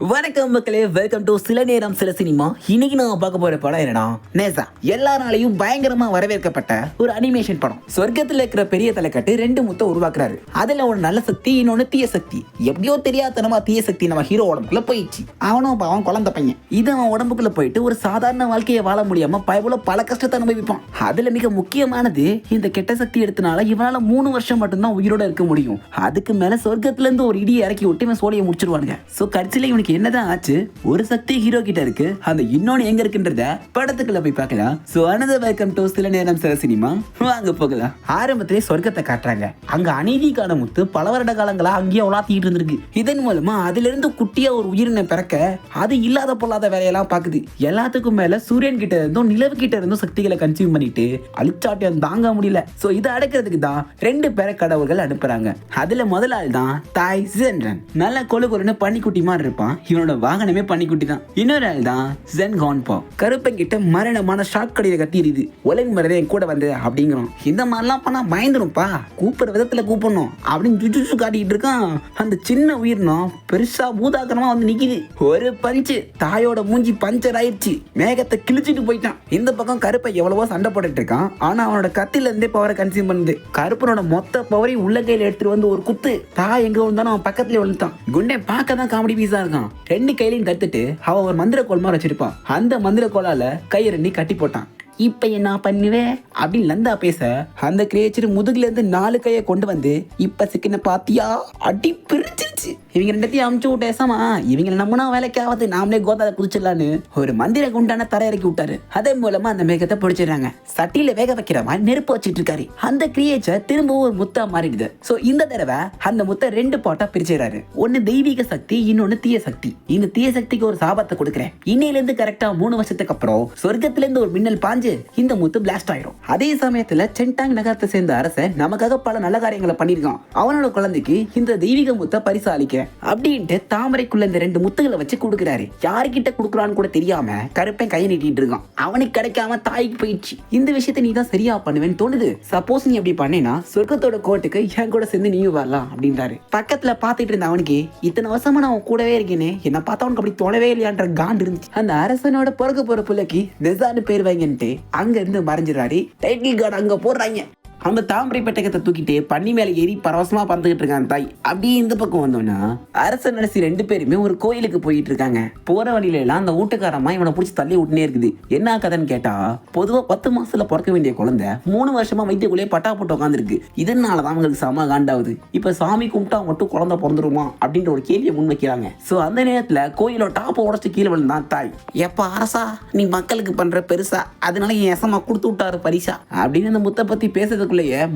வணக்கம் மக்களே, welcome to சில நேரம் சில சினிமா. இன்னைக்கு நான் பார்க்க போற படம் என்னன்னா நேசா. எல்லாராலையும் பயங்கரமா வரவேற்கப்பட்ட ஒரு அனிமேஷன் படம். சொர்க்கத்துல இருக்கிற பெரிய தலைக்கட்டு ரெண்டு முத்தை உருவாக்குறாரு. அதுல ஒரு நல்ல சக்தி, இன்னொன்னு தீய சக்தி. எப்படியோ தெரியாதனமா தீய சக்தி நம்ம ஹீரோ உடம்புக்குள்ள போயிடுச்சு. அவன் குழந்தை பையன். இது அவன் உடம்புக்குள்ள போயிட்டு ஒரு சாதாரண வாழ்க்கையை வாழ முடியாம பல கஷ்டத்தை அனுபவிப்பான். அதுல மிக முக்கியமானது, இந்த கெட்ட சக்தி எடுத்தனால இவனால 3 வருஷம் மட்டும்தான் உயிரோட இருக்க முடியும். அதுக்கு மேல சொர்க்கத்துல இருந்து ஒரு இடியை இறக்கி விட்டு இவன் சோழியை முடிச்சிருவானுங்க. சோ கடைசியில இவனுக்கு என்னதான் ஆச்சு? ஒரு சக்தி ஹீரோ கிட்ட இருக்கு, அந்த இன்னொன்னு எங்க இருக்குன்றத படத்துக்குள்ள போய் பார்க்கலாம். சோ அனதர் வெல்கம் டு சில நேரம் சில சினிமா. வாங்க போகலாம். ஆரம்பத்திலே சொர்க்கத்தை காட்டுறாங்க. அங்க அநீதிக்கான முத்து பல வருட காலங்களா அங்கேயே உலாத்திட்டு இருந்திருக்கு. இதன் மூலமா அதுல இருந்து குட்டியா ஒரு உயிரினை பிறக்க அது இல்லாத பொல்லாத வேலையெல்லாம் பாக்குது. எல்லாத்துக்கும் மேல சூரியன் கிட்ட இருந்தும் நிலவு கிட்ட இருந்தும் சக்திகளை கன்சியூம் பண்ணிட்டு அழிச்சாட்டியம் தாங்க முடியல. சோ இதை அடக்கிறதுக்கு தான் 2 பேர கடவுள்கள் அனுப்புறாங்க. அதுல முதல் ஆள் தான் தாய் ஜென்ரன். நல்ல கொழுன்னு பன்னிக்குட்டி மாதிரி இருப்பான். இவனோட வாகனமே பன்னிக்குட்டி தான். இன்னொரு ஆள் தான் ஜென் கான்பா. கருப்பன் கிட்ட மரணமான ஷாக் கடியை கத்திடுது. ஒலன் மரதே என் கூட வந்து அப்படிங்கிறோம். இந்த மாதிரிலாம் பண்ணா பயந்துரும்ப்பா, கூப்பிடுற விதத்துல கூப்பிடணும் அப்படின்னு ஜுஜுசு காட்டிட்டு இருக்கான். அந்த சின்ன உயிரினம் பெருசா பூதாகரமா வந்து நிக்குது. ஒரு பஞ்சு தாயோட மூஞ்சி பஞ்சர் ஆயிடுச்சு. மேகத்தை கிழிச்சிட்டு போயிட்டான். இந்த பக்கம் கருப்பை எவ்வளவோ சண்டை போட்டுட்டு இருக்கான். ஆனா அவனோட கத்தில இருந்தே பவரை கன்சியூம் பண்ணுது. கருப்பனோட மொத்த பவரையும் உள்ள கையில எடுத்துட்டு வந்து ஒரு குத்து. தாய் எங்க விழுந்தாலும் அவன் பக்கத்துல விழுந்தான். குண்டே பார்க்க தான் காமெடி பீஸா இருக்கான். 2 கையிலையும் கத்துட்டு அவன் ஒரு மந்திர கோல் மாதிரி வச்சிருப்பான். அந்த மந்திர கோலால கையை 2 கட்டி போட்டான். இப்ப என்ன பண்ணுவேன் அப்படின்னு லந்தா பேச, அந்த கிரியேச்சர் முதுகுல இருந்து 4 கையை கொண்டு வந்து இப்ப சிக்கன பாத்தியா அடி பிரிச்சிருச்சு. இவங்க 2த்தையும் அமுச்சு விட்டேசாமா, இவங்க நம்மனா வேலைக்காவது நாமளே கோதாத குதிச்சிடலான்னு ஒரு மந்திர குண்டான தர இறக்கி விட்டாரு. அதே மூலமா அந்த மேகத்தை பிடிச்சிடறாங்க. சட்டியில வேக வைக்கிற மாதிரி நெருப்பு வச்சிட்டு இருக்காரு. அந்த கிரியேச்சர் திரும்பவும் ஒரு முத்தா மாறிடுது. சோ இந்த தடவை அந்த முத்தை 2 பாட்டா பிரிச்சிடறாரு. ஒன்னு தெய்வீக சக்தி, இன்னொன்னு தீய சக்தி. இந்த தீய சக்திக்கு ஒரு சாபத்தை கொடுக்குறேன். இன்னையில இருந்து கரெக்டா 3 வருஷத்துக்கு அப்புறம் சொர்க்கத்துல இருந்து ஒரு மின்னல் பாஞ்சு இந்த முத்து பிளாஸ்ட் ஆயிடும். அதே சமயத்துல சென்டாங் நகரத்தை சேர்ந்த அரசன் நமக்காக பல நல்ல காரியங்களை பண்ணிருக்கான். அவனோட குழந்தைக்கு இந்த தெய்வீக முத்தை பரிசாலிக்க அப்படின்ட்டு தாமரைக்குள்ள இந்த 2 முத்துகளை வச்சு கொடுக்குறாரு. யாருக்கிட்ட கொடுக்குறான்னு கூட தெரியாம கருப்பன் கையை நீட்டிட்டு இருக்கான். அவனுக்கு கிடைக்காம தாய்க்கு போயிடுச்சு. இந்த விஷயத்தை நீ தான் சரியா பண்ணுவேன்னு தோணுது. சப்போஸ் நீ அப்படி பண்ணேன்னா சொர்க்கத்தோட கோர்ட்டுக்கு என் கூட சேர்ந்து நீயும் வரலாம் அப்படின்றாரு. பக்கத்துல பாத்துட்டு இருந்த அவனுக்கு இத்தனை வருஷமா நான் கூடவே இருக்கேனே, என்ன பார்த்தா அவனுக்கு அப்படி தோணவே இல்லையான்ற காண்டு இருந்துச்சு. அந்த அரசனோட பிறகு போற பிள்ளைக்கு நெசான்னு பேர் வைங்கன்ட்டு அங்க இருந்து மறைஞ்சிடாரு. டைட்டில் கார்டு அங்க போடுறாங்க. அந்த தாமரை பெட்டகத்தை தூக்கிட்டு பன்னி மேல ஏறி பரவசமா பறந்துகிட்டு இருக்கான் தாய். அப்படியே இந்த பக்கம் வந்தோம்னா அரசன் நரசி 2 பேருமே ஒரு கோயிலுக்கு போயிட்டு இருக்காங்க. போற வழியில எல்லாம் அந்த வீட்டுக்காரமா இவனை பிடிச்சி தள்ளி விட்டுனே இருக்குது. என்ன கதைன்னு கேட்டா, பொதுவா 10 மாசத்துல பிறக்க வேண்டிய குழந்தை 3 வருஷமா வைத்தியக்குள்ளே பட்டா போட்டு உட்காந்துருக்கு. இதனாலதான் அவங்களுக்கு சம காண்டாவது. இப்ப சாமி கும்பிட்டா மட்டும் குழந்தை பிறந்துருமா அப்படின்ற ஒரு கேள்வியை முன் வைக்கிறாங்க. சோ அந்த நேரத்துல கோயிலோட டாப்பை உடச்சு கீழே விழுந்தான் தாய். எப்ப அரசா நீ மக்களுக்கு பண்ற பெருசா, அதனால என் எசமா கொடுத்து விட்டாரு பரிசா அப்படின்னு அந்த முத்தை பத்தி பேசுறது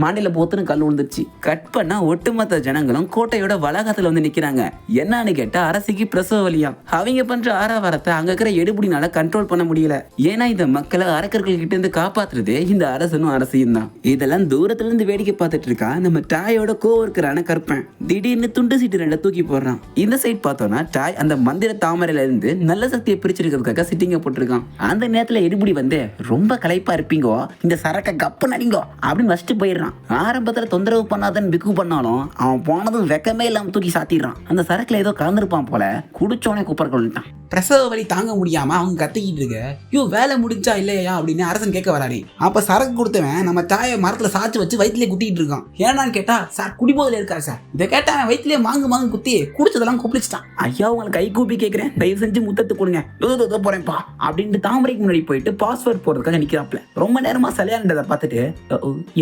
மாநில போத்துன்னு கல் விழுந்துருச்சு. கட் பண்ணா ஒட்டுமொத்த ஜனங்களும் கோட்டையோட வளாகத்துல வந்து நிக்கிறாங்க. என்னன்னு கேட்டா அரசிக்கு பிரசவ வலியா. அவங்க பண்ற ஆரவாரத்தை அங்க இருக்கிற எடுபடினால கண்ட்ரோல் பண்ண முடியல. ஏன்னா இந்த மக்களை அரக்கர்கள் கிட்ட இருந்து காப்பாத்துறதே இந்த அரசனும் அரசியும் தான். இதெல்லாம் தூரத்துல இருந்து வேடிக்கை பார்த்துட்டு இருக்கா நம்ம டாயோட கோவர்க்கரான கருப்பன். திடீர்னு துண்டு சீட்டு 2 தூக்கி போடுறான். இந்த சைட் பார்த்தோம்னா டாய் அந்த மந்திர தாமரையில இருந்து நல்ல சக்தியை பிரிச்சிருக்கிறதுக்காக சிட்டிங்க போட்டிருக்கான். அந்த நேரத்துல எடுபடி வந்து ரொம்ப களைப்பா இருப்பீங்கோ, இந்த சரக்க கப்பு நடிங்கோ அப்படின்னு ஃபர்ஸ்ட் போயிடுறான். ஆரம்பத்துல தொந்தரவு பண்ணாதன்னு பிக்கு பண்ணாலும் அவன் போனதும் வெக்கமே இல்லாம தூக்கி சாத்திடுறான். அந்த சரக்குல ஏதோ கலந்துருப்பான் போல. குடிச்சோனே குப்பர் கொள்ளிட்டான். பிரசவ வலி தாங்க முடியாம அவங்க கத்திக்கிட்டு இருக்க, ஐயோ வேலை முடிஞ்சா இல்லையா அப்படின்னு அரசன் கேட்க வராரு. அப்ப சரக்கு கொடுத்தவன் நம்ம தாயை மரத்துல சாச்சு வச்சு வயிற்றுல குட்டிட்டு இருக்கான். ஏன்னான்னு கேட்டா, சார் குடிபோதில இருக்காரு சார். இதை கேட்டா வயிற்றுலயே மாங்கு குத்தி குடிச்சதெல்லாம் கொப்பளிச்சிட்டான். ஐயா உங்களுக்கு கை கூப்பி கேட்கிறேன், தயவு செஞ்சு முத்தத்து கொடுங்க, போறேன்ப்பா அப்படின்ட்டு தாமரைக்கு முன்னாடி போயிட்டு பாஸ்வேர்ட் போறதுக்காக நிக்கிறாப்ல. ரொம்ப நேரமா சரியானதை பார்த்துட்டு,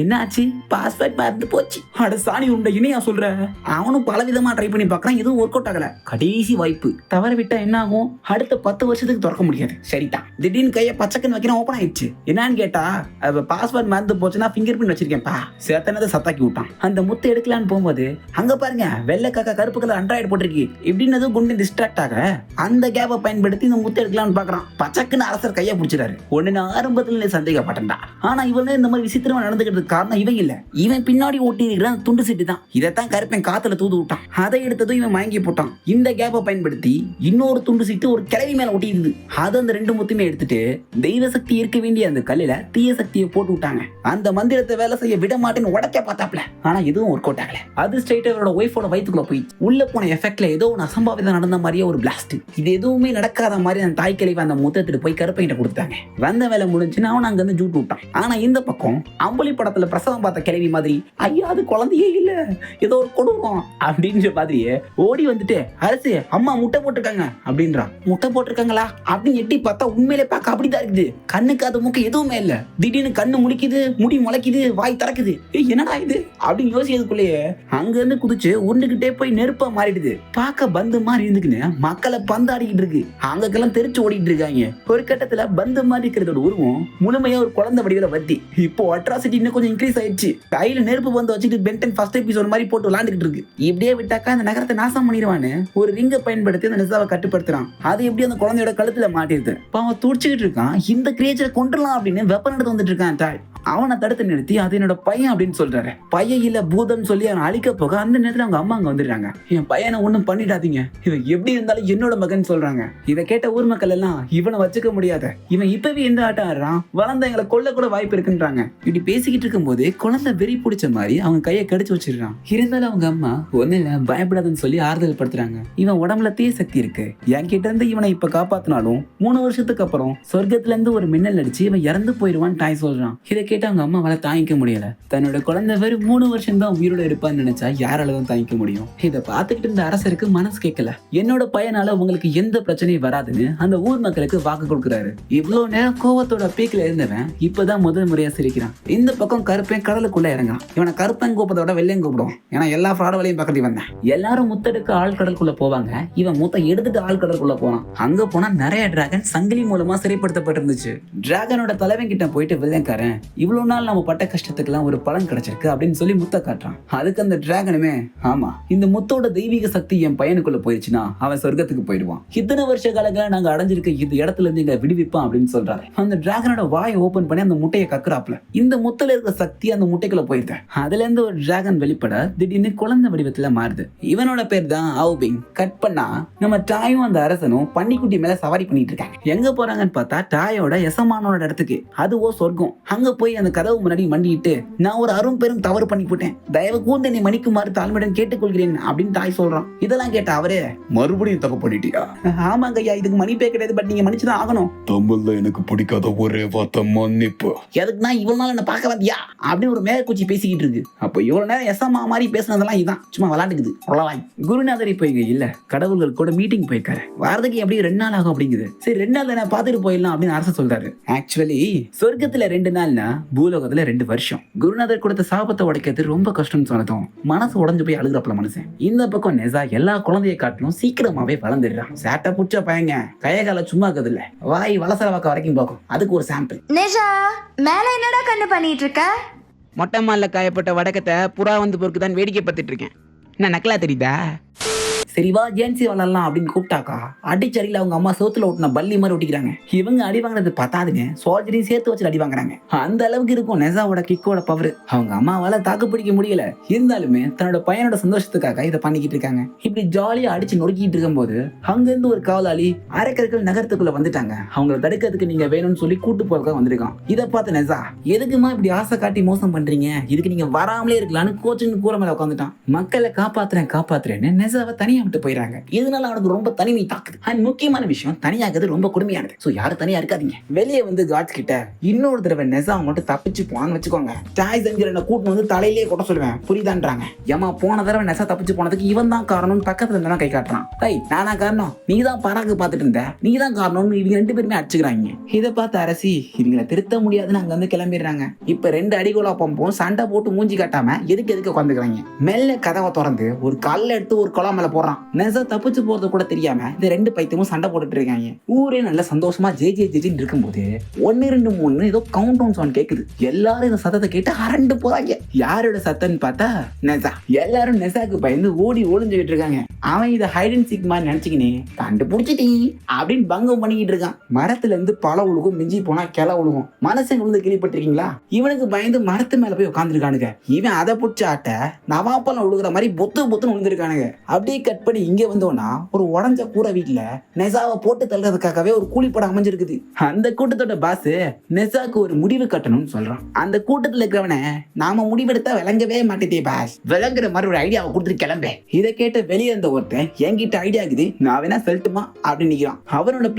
என்ன ஆச்சு, பாஸ்வேர்ட் மறந்து போச்சு. அட சாணி உண்ட இணையா சொல்ற. அவனும் பல விதமா ட்ரை பண்ணி பார்க்கறான், எதுவும் ஒர்க் அவுட் ஆகல. கடைசி வாய்ப்பு தவற விட்டா என்ன ஆகும், அடுத்த 10 வருஷத்துக்கு திறக்க முடியாது. சரிதான், திடீர்னு கையை பச்சைக்கன்னு வைக்கிறேன், ஓப்பன் ஆயிடுச்சு. என்னன்னு கேட்டா, பாஸ்வேர்ட் மறந்து போச்சுன்னா ஃபிங்கர் பிரிண்ட் வச்சிருக்கேன்ப்பா, சேத்தனதை சத்தாக்கி விட்டான். அந்த முத்தை எடுக்கலான்னு போகும்போது அங்க பாருங்க வெள்ளை காக்கா கருப்பு கலர் அண்ட்ராய்டு போட்டிருக்கு இப்படின்னு குண்டு டிஸ்ட்ராக்ட் ஆக அந்த கேப்பை பயன்படுத்தி இந்த முத்தை எடுக்கலான்னு பாக்குறான். பச்சைக்குன்னு அரசர் கையை பிடிச்சிட்டாரு. ஒன்னு நான் ஆரம்பத்துல சந்தேகப்பட்டேன்டா, ஆனா இவன் இந்த மாதிரி விசித்திரமா நடந்துக்கிறதுக்கு காரணம் இவன் இல்ல, இவன் பின்னாடி ஓட்டி இருக்கிற துண்டு சீட்டு தான். இதைத்தான் கருப்பன் காத்துல தூது விட்டான். அதை எடுத்ததும் இவன் மயங்கி போட்டான். இந்த கேப்பை பயன்படுத்தி இன்னொரு துண்டு சீட்டு தூக்கிட்டு ஒரு கிளவி மேல ஒட்டிடுது. அது அந்த 2 முத்துமே எடுத்துட்டு தெய்வ சக்தி இருக்க வேண்டிய அந்த கல்லுல தீய சக்தியை போட்டு விட்டாங்க. அந்த மந்திரத்தை வேலை செய்ய விட மாட்டேன்னு உடைக்க பார்த்தாப்ல. ஆனா எதுவும் ஒர்க் அவுட் ஆகல. அது ஸ்ட்ரைட்டா அவரோட ஒய்ஃபோட வயிற்றுக்குள்ள போய் உள்ள போன எஃபெக்ட்ல ஏதோ ஒரு அசம்பாவிதம் நடந்த மாதிரியே ஒரு பிளாஸ்ட். இது எதுவுமே நடக்காத மாதிரி அந்த தாய் கிழவி அந்த முத்தத்துட்டு போய் கருப்பையிட்ட கொடுத்தாங்க. வந்த வேலை முடிஞ்சுன்னு அவன் அங்க இருந்து ஜூட்டு விட்டான். ஆனா இந்த பக்கம் அம்புலி படத்துல பிரசவம் பார்த்த கிழவி மாதிரி ஐயா அது குழந்தையே இல்ல ஏதோ ஒரு கொடுவோம் அப்படின்ற மாதிரியே ஓடி வந்துட்டு அரசு அம்மா முட்டை போட்டிருக்காங்க அப்படின்றான். முட்டை போட்டிருக்காங்களா அப்படின்னு எட்டி பார்த்தா உண்மையிலே பார்க்க அப்படிதான் இருக்குது. கண்ணுக்கு அது மூக்கு எதுவுமே இல்ல. திடீர்னு கண்ணு முழிக்குது, முடி முளைக்குது, வாய் திறக்குது. என்னடா இது அப்படின்னு யோசிக்கிறதுக்குள்ளேயே அங்க இருந்து குதிச்சு உருண்டுகிட்டே போய் நெருப்பா மாறிடுது. பார்க்க பந்து மாதிரி இருந்துக்குன்னு மக்களை பந்தாடிக்கிட்டு இருக்கு. அங்கெல்லாம் தெரிச்சு ஓடிட்டு இருக்காங்க. ஒரு கட்டத்துல பந்து மாதிரி இருக்கிறதோட உருவம் முழுமையா ஒரு குழந்தை வடிவில வத்தி இப்போ அட்ராசிட்டி இன்னும் கொஞ்சம் இன்க்ரீஸ் ஆயிடுச்சு. கையில நெருப்பு பந்து வச்சுட்டு பென்டன் ஃபர்ஸ்ட் எபிசோட் மாதிரி போட்டு விளையாண்டுட்டு இருக்கு. இப்படியே விட்டாக்கா அந்த நகரத்தை நாசம் பண்ணிடுவான்னு ஒரு ரிங்கை பயன்படுத்தி அந்த நிசாவை கட்டுப்படுத்துறான். அது எப்படி அந்த குழந்தையோட கழுத்துல மாட்டிருது. அவன் துடிச்சுக்கிட்டு இருக்கான். இந்த கிரியேச்சரை கொண்டுலாம் அப்படின்னு வெப்பன் எடுத்து வந்துட்டு இருக்கான் தாய். அவனை தடுத்து நிறுத்தி அது என்னோட பையன் அப்படின்னு சொல்றாரு. பையன் இல்ல பூதம் சொல்லி அவன் அழிக்க போக அந்த நேரத்துல அவங்க அம்மா அங்க வந்துடுறாங்க. என் பையனை ஒண்ணும் பண்ணிடாதீங்க, இவன் எப்படி இருந்தாலும் என்னோட மகன் சொல்றாங்க. இதை கேட்ட ஊர் மக்கள் எல்லாம் இவனை வச்சுக்க முடியாத, இவன் இப்பவே எந்த ஆட்டம் ஆடுறான், வளர்ந்த எங்களை கொல்ல கூட வாய்ப்பு இருக்குன்றாங்க. இப்படி பேசிக்கிட்டு இருக்கும் போது குழந்தை வெறி பிடிச்ச மாதிரி அவங்க கையை கடிச்சு வச்சிருக்கான். இருந்தாலும் அவங்க அம்மா ஒண்ணு இல்ல பயப்படாதுன்னு சொல்லி ஆறுதல் படுத்துறாங்க. இவன் உடம்புல தீய சக்தி இருக்கு, என்கிட்ட இருந்து இவனை இப்ப காப்பாத்தினாலும் 3 வருஷத்துக்கு அப்புறம் சொர்க்கத்துல இருந்து ஒரு மின்னல் அடிச்சு இவன் இறந்து போயிடுவான்னு தாய் சொல்றான். இதை கேட்டு அவங்க அம்மாவால தாங்கிக்க முடியல. தன்னோட குழந்தை வெறும் 3 வருஷம் தான் உயிரோட இருப்பான்னு நினைச்சா யாராலதான் தாங்கிக்க முடியும். இதை பார்த்துக்கிட்டு இருந்த அரசருக்கு மனசு கேட்கல. என்னோட பையனால உங்களுக்கு எந்த பிரச்சனையும் வராதுன்னு அந்த ஊர் மக்களுக்கு வாக்கு கொடுக்குறாரு. இவ்வளவு நேரம் கோவத்தோட பீக்ல இருந்தவன் இப்பதான் முதல் முறையா சிரிக்கிறான். இந்த பக்கம் கருப்பேன் கடலுக்குள்ள இறங்கான். இவனை கருப்பன் கூப்பதோட வெள்ளையும் கூப்பிடும். ஏன்னா எல்லா ஃப்ராட் வழியும் பக்கத்துல வந்தேன். எல்லாரும் முத்தெடுக்க ஆள் கடலுக்குள்ள போவாங்க. இவன் முத்த எடுத்துட்டு ஆள் கடலுக்குள்ள போனான். அங்க போனா நிறைய டிராகன் சங்கிலி மூலமா சிறைப்படுத்தப்பட்டிருந்துச்சு. டிராகனோட தலைவன் கிட்ட போயிட்டு வெள்ளைக்காரன் இவ்வளவு நாள் நம்ம பட்ட கஷ்டத்துக்கெல்லாம் ஒரு பலன் கிடைச்சிருக்கு அப்படின்னு சொல்லி முத்த காட்டுறான். அதுக்கு அந்த டிராகனுமே ஆமா இந்த முத்தோட தெய்வீக சக்தி என் பையனுக்குள்ள போயிடுச்சுன்னா அவன் சொர்க்கத்துக்கு போயிடுவான். இத்தனை வருஷ காலங்களா நாங்க அடைஞ்சிருக்க இந்த இடத்துல இருந்து எங்க விடுவிப்பான் அப்படின்னு சொல்றாரு. அந்த டிராகனோட வாயை ஓபன் பண்ணி அந்த முட்டையை கக்குறாப்ல. இந்த முத்துல இருக்கிற சக்தி அந்த முட்டைக்குள்ள போயிருக்க. அதுல இருந்து ஒரு டிராகன் வெளிப்பட திடீர்னு குழந்தை வடிவத்துல மாறுது. இவனோட பேர் தான் ஆவுபிங். கட் பண்ணா நம்ம டாயும் அந்த அரசனும் பன்னிக்குட்டி மேல சவாரி பண்ணிட்டு இருக்காங்க. எங்க போறாங்கன்னு பார்த்தா டாயோட எசமானோட இடத்துக்கு. அதுவோ சொர்க்கம். அங்க போய் அந்த கதவு முன்னாடி மண்டிட்டு நான் ஒரு அரும் பெரும் தவறு பண்ணி போட்டேன், தயவு கூர்ந்து என்னை மன்னிக்குமாறு தாழ்மையுடன் கேட்டுக்கொள்கிறேன் அப்படின்னு தாய் சொல்றான். இதெல்லாம் கேட்ட அவரே மறுபடியும் தப்பு பண்ணிட்டியா? ஆமாங்க ஐயா, இதுக்கு மன்னிப்பே கிடையாது, பட் நீங்க மன்னிச்சுதான் ஆகணும். தமிழ்ல எனக்கு பிடிக்காத ஒரே வார்த்தை மன்னிப்பு. எதுக்குன்னா இவ்வளவு நாள் என்ன பார்க்க வந்தியா அப்படின்னு ஒரு மேற்கூச்சி பேசிக்கிட்டு இருக்கு. அப்போ இவ்வளவு நேரம் எஸ்எம்மா மாதிரி பேசுனதெல்லாம் இதுதான், சும்மா விளாண்டுக்குது அவ்வளவாய். குருநாதர் இப்போ இங்க இல்ல, கடவுள்கள் கூட மீட்டிங் போயிருக்காரு. வாரத்துக்கு எப்படி 2 நாள் ஆகும் அப்படிங்குது. சரி 2 நாள் நான் பார்த்துட்டு போயிடலாம் அப்படின்னு அரசு சொல்றாரு. ஆக்சுவலி சொர்க்கத்துல 2 நாள்னா பூலோகத்துல 2 வருஷம். குருநாதர் கொடுத்த சாபத்தை உடைக்கிறது ரொம்ப கஷ்டம்னு சொன்னதும் மனசு உடஞ்சு போய் அழுகிறப்பல மனுஷன். இந்த பக்கம் நெசா எல்லா குழந்தைய காட்டிலும் சீக்கிரமாவே வளர்ந்துடுறான். சேட்டை புடிச்ச பையங்க கையகால சும்மா இருக்குது இல்ல, வாய் வளசல வாக்க வரைக்கும் போகும். அதுக்கு ஒரு சாம்பிள். நெஜா மேல என்னடா கண்ணு பண்ணிட்டு இருக்க? மொட்டை மால்ல காயப்பட்ட வடக்கத்தை புறா வந்து பொறுக்கு தான் வேடிக்கை பார்த்துட்டு இருக்கேன். என்ன நக்கலா தெரியுதா? சரிவா ஜேன்சி வளரலாம் அப்படின்னு கூப்பிட்டாக்கா அடிச்சடியில் அவங்க அம்மா சோத்துல ஓட்டின பள்ளி மாதிரி ஒட்டிக்கிறாங்க. இவங்க அடி வாங்கினது பத்தாதுங்க, சோல்ஜரையும் சேர்த்து வச்சு அடி வாங்குறாங்க. அந்த அளவுக்கு இருக்கும் நெசாவோட கிக்கோட பவர். அவங்க அம்மாவால தாக்கு பிடிக்க முடியல. இருந்தாலுமே தன்னோட பையனோட சந்தோஷத்துக்காக இதை பண்ணிக்கிட்டு இருக்காங்க. இப்படி ஜாலியா அடிச்சு நொறுக்கிட்டு இருக்கும் போது அங்க இருந்து ஒரு காவலாளி அரைக்கற்கள் நகரத்துக்குள்ள வந்துட்டாங்க. அவங்களை தடுக்கிறதுக்கு நீங்க வேணும்னு சொல்லி கூட்டு போறதுக்காக வந்திருக்கான். இதை பார்த்து நெசா எதுக்குமா இப்படி ஆசை காட்டி மோசம் பண்றீங்க, இதுக்கு நீங்க வராமலே இருக்கலாம்னு கோச்சுன்னு கூற மேல உட்காந்துட்டான். மக்களை காப்பாத்துறேன்னு நெசாவை தனியா விட்டு போயிடுறாங்க. இதனால அவனுக்கு ரொம்ப தனிமை தாக்குது. அண்ட் முக்கியமான விஷயம், தனியாகிறது ரொம்ப கொடுமையானது. சோ யாரும் தனியா இருக்காதீங்க. வெளியே வந்து காட்ஸ் கிட்ட இன்னொரு தடவை நெசா மட்டும் தப்பிச்சு போனான்னு வச்சுக்கோங்க, டாய்சன்கிற கூட்டு வந்து தலையிலேயே கொட்ட சொல்லுவேன், புரியுதான்றாங்க. ஏமா போன தடவை நெசா தப்பிச்சு போனதுக்கு இவன் தான் காரணம்னு பக்கத்துல இருந்தா கை காட்டுறான். டேய் நானா காரணம், நீ தான் பராக்கு பார்த்துட்டு இருந்த, நீ தான் காரணம்னு இவங்க 2 பேருமே அடிச்சுக்கிறாங்க. இதை பார்த்து அரசி இவங்களை திருத்த முடியாதுன்னு அங்க வந்து கிளம்பிடுறாங்க. இப்ப 2 அடிகோலா பம்பும் சண்டை போட்டு மூஞ்சி காட்டாம எதுக்கு உட்காந்துக்கிறாங்க. மெல்ல கதவை திறந்து ஒரு கல்ல எடுத்து ஒரு குளம் மேல போடுறான். நெசா தப்பிச்சு போறது கூட தெரியாம இந்த 2 பைத்தியமும் சண்டை போட்டுட்டு இருக்காங்க. ஊரே நல்ல சந்தோஷமா ஜெயின்னு இருக்கும்போது 1 2 3 ஏதோ கவுண்ட் டவுன் சவுண்ட் கேக்குது. எல்லாரும் இந்த சத்தத்தை கேட்டு அரண்டு போறாங்க. யாரோட சத்தம்னு பார்த்தா நெசா. எல்லாரும் நெசாக்கு பயந்து ஓடி ஒளிஞ்சுக்கிட்டு இருக்காங்க. அவன் இதை ஹைட் அண்ட் சீக் மாதிரி நினைச்சுக்கினே கண்டுபிடிச்சிட்டீ அப்படின்னு பங்கம் பண்ணிக்கிட்டு இருக்கான். மரத்துல இருந்து பல உழுகும், மிஞ்சி போனா கிளை உழுகும். மனசங்க விழுந்து கேள்விப்பட்டிருக்கீங்களா? இவனுக்கு பயந்து மரத்து மேல போய் உட்காந்துருக்கானுங்க. இவன் அதை பிடிச்ச ஆட்ட நவாப்பழம் உழுகுற மாதிரி பொத்துன்னு விழுந்திருக்கானுங்க. அப்படியே கட் கட் பண்ணி இங்க வந்தோம்னா ஒரு உடஞ்ச கூரை வீட்டுல நெசாவை போட்டு தள்ளுறதுக்காகவே ஒரு கூலிப்படம் அமைஞ்சிருக்குது. அந்த கூட்டத்தோட பாஸ் நெசாக்கு ஒரு முடிவு கட்டணும்னு சொல்றான். அந்த கூட்டத்துல இருக்கிறவன நாம முடிவெடுத்தா விளங்கவே மாட்டேதே பாஸ், விளங்குற மாதிரி ஒரு ஐடியாவை கொடுத்துட்டு கிளம்பே. இதை கேட்ட வெளியே இருந்த ஒருத்தன் என்கிட்ட ஐடியா இருக்குது நான் வேணா சொல்லட்டுமா அப்படின்னு நிக்கிறான். அவனோட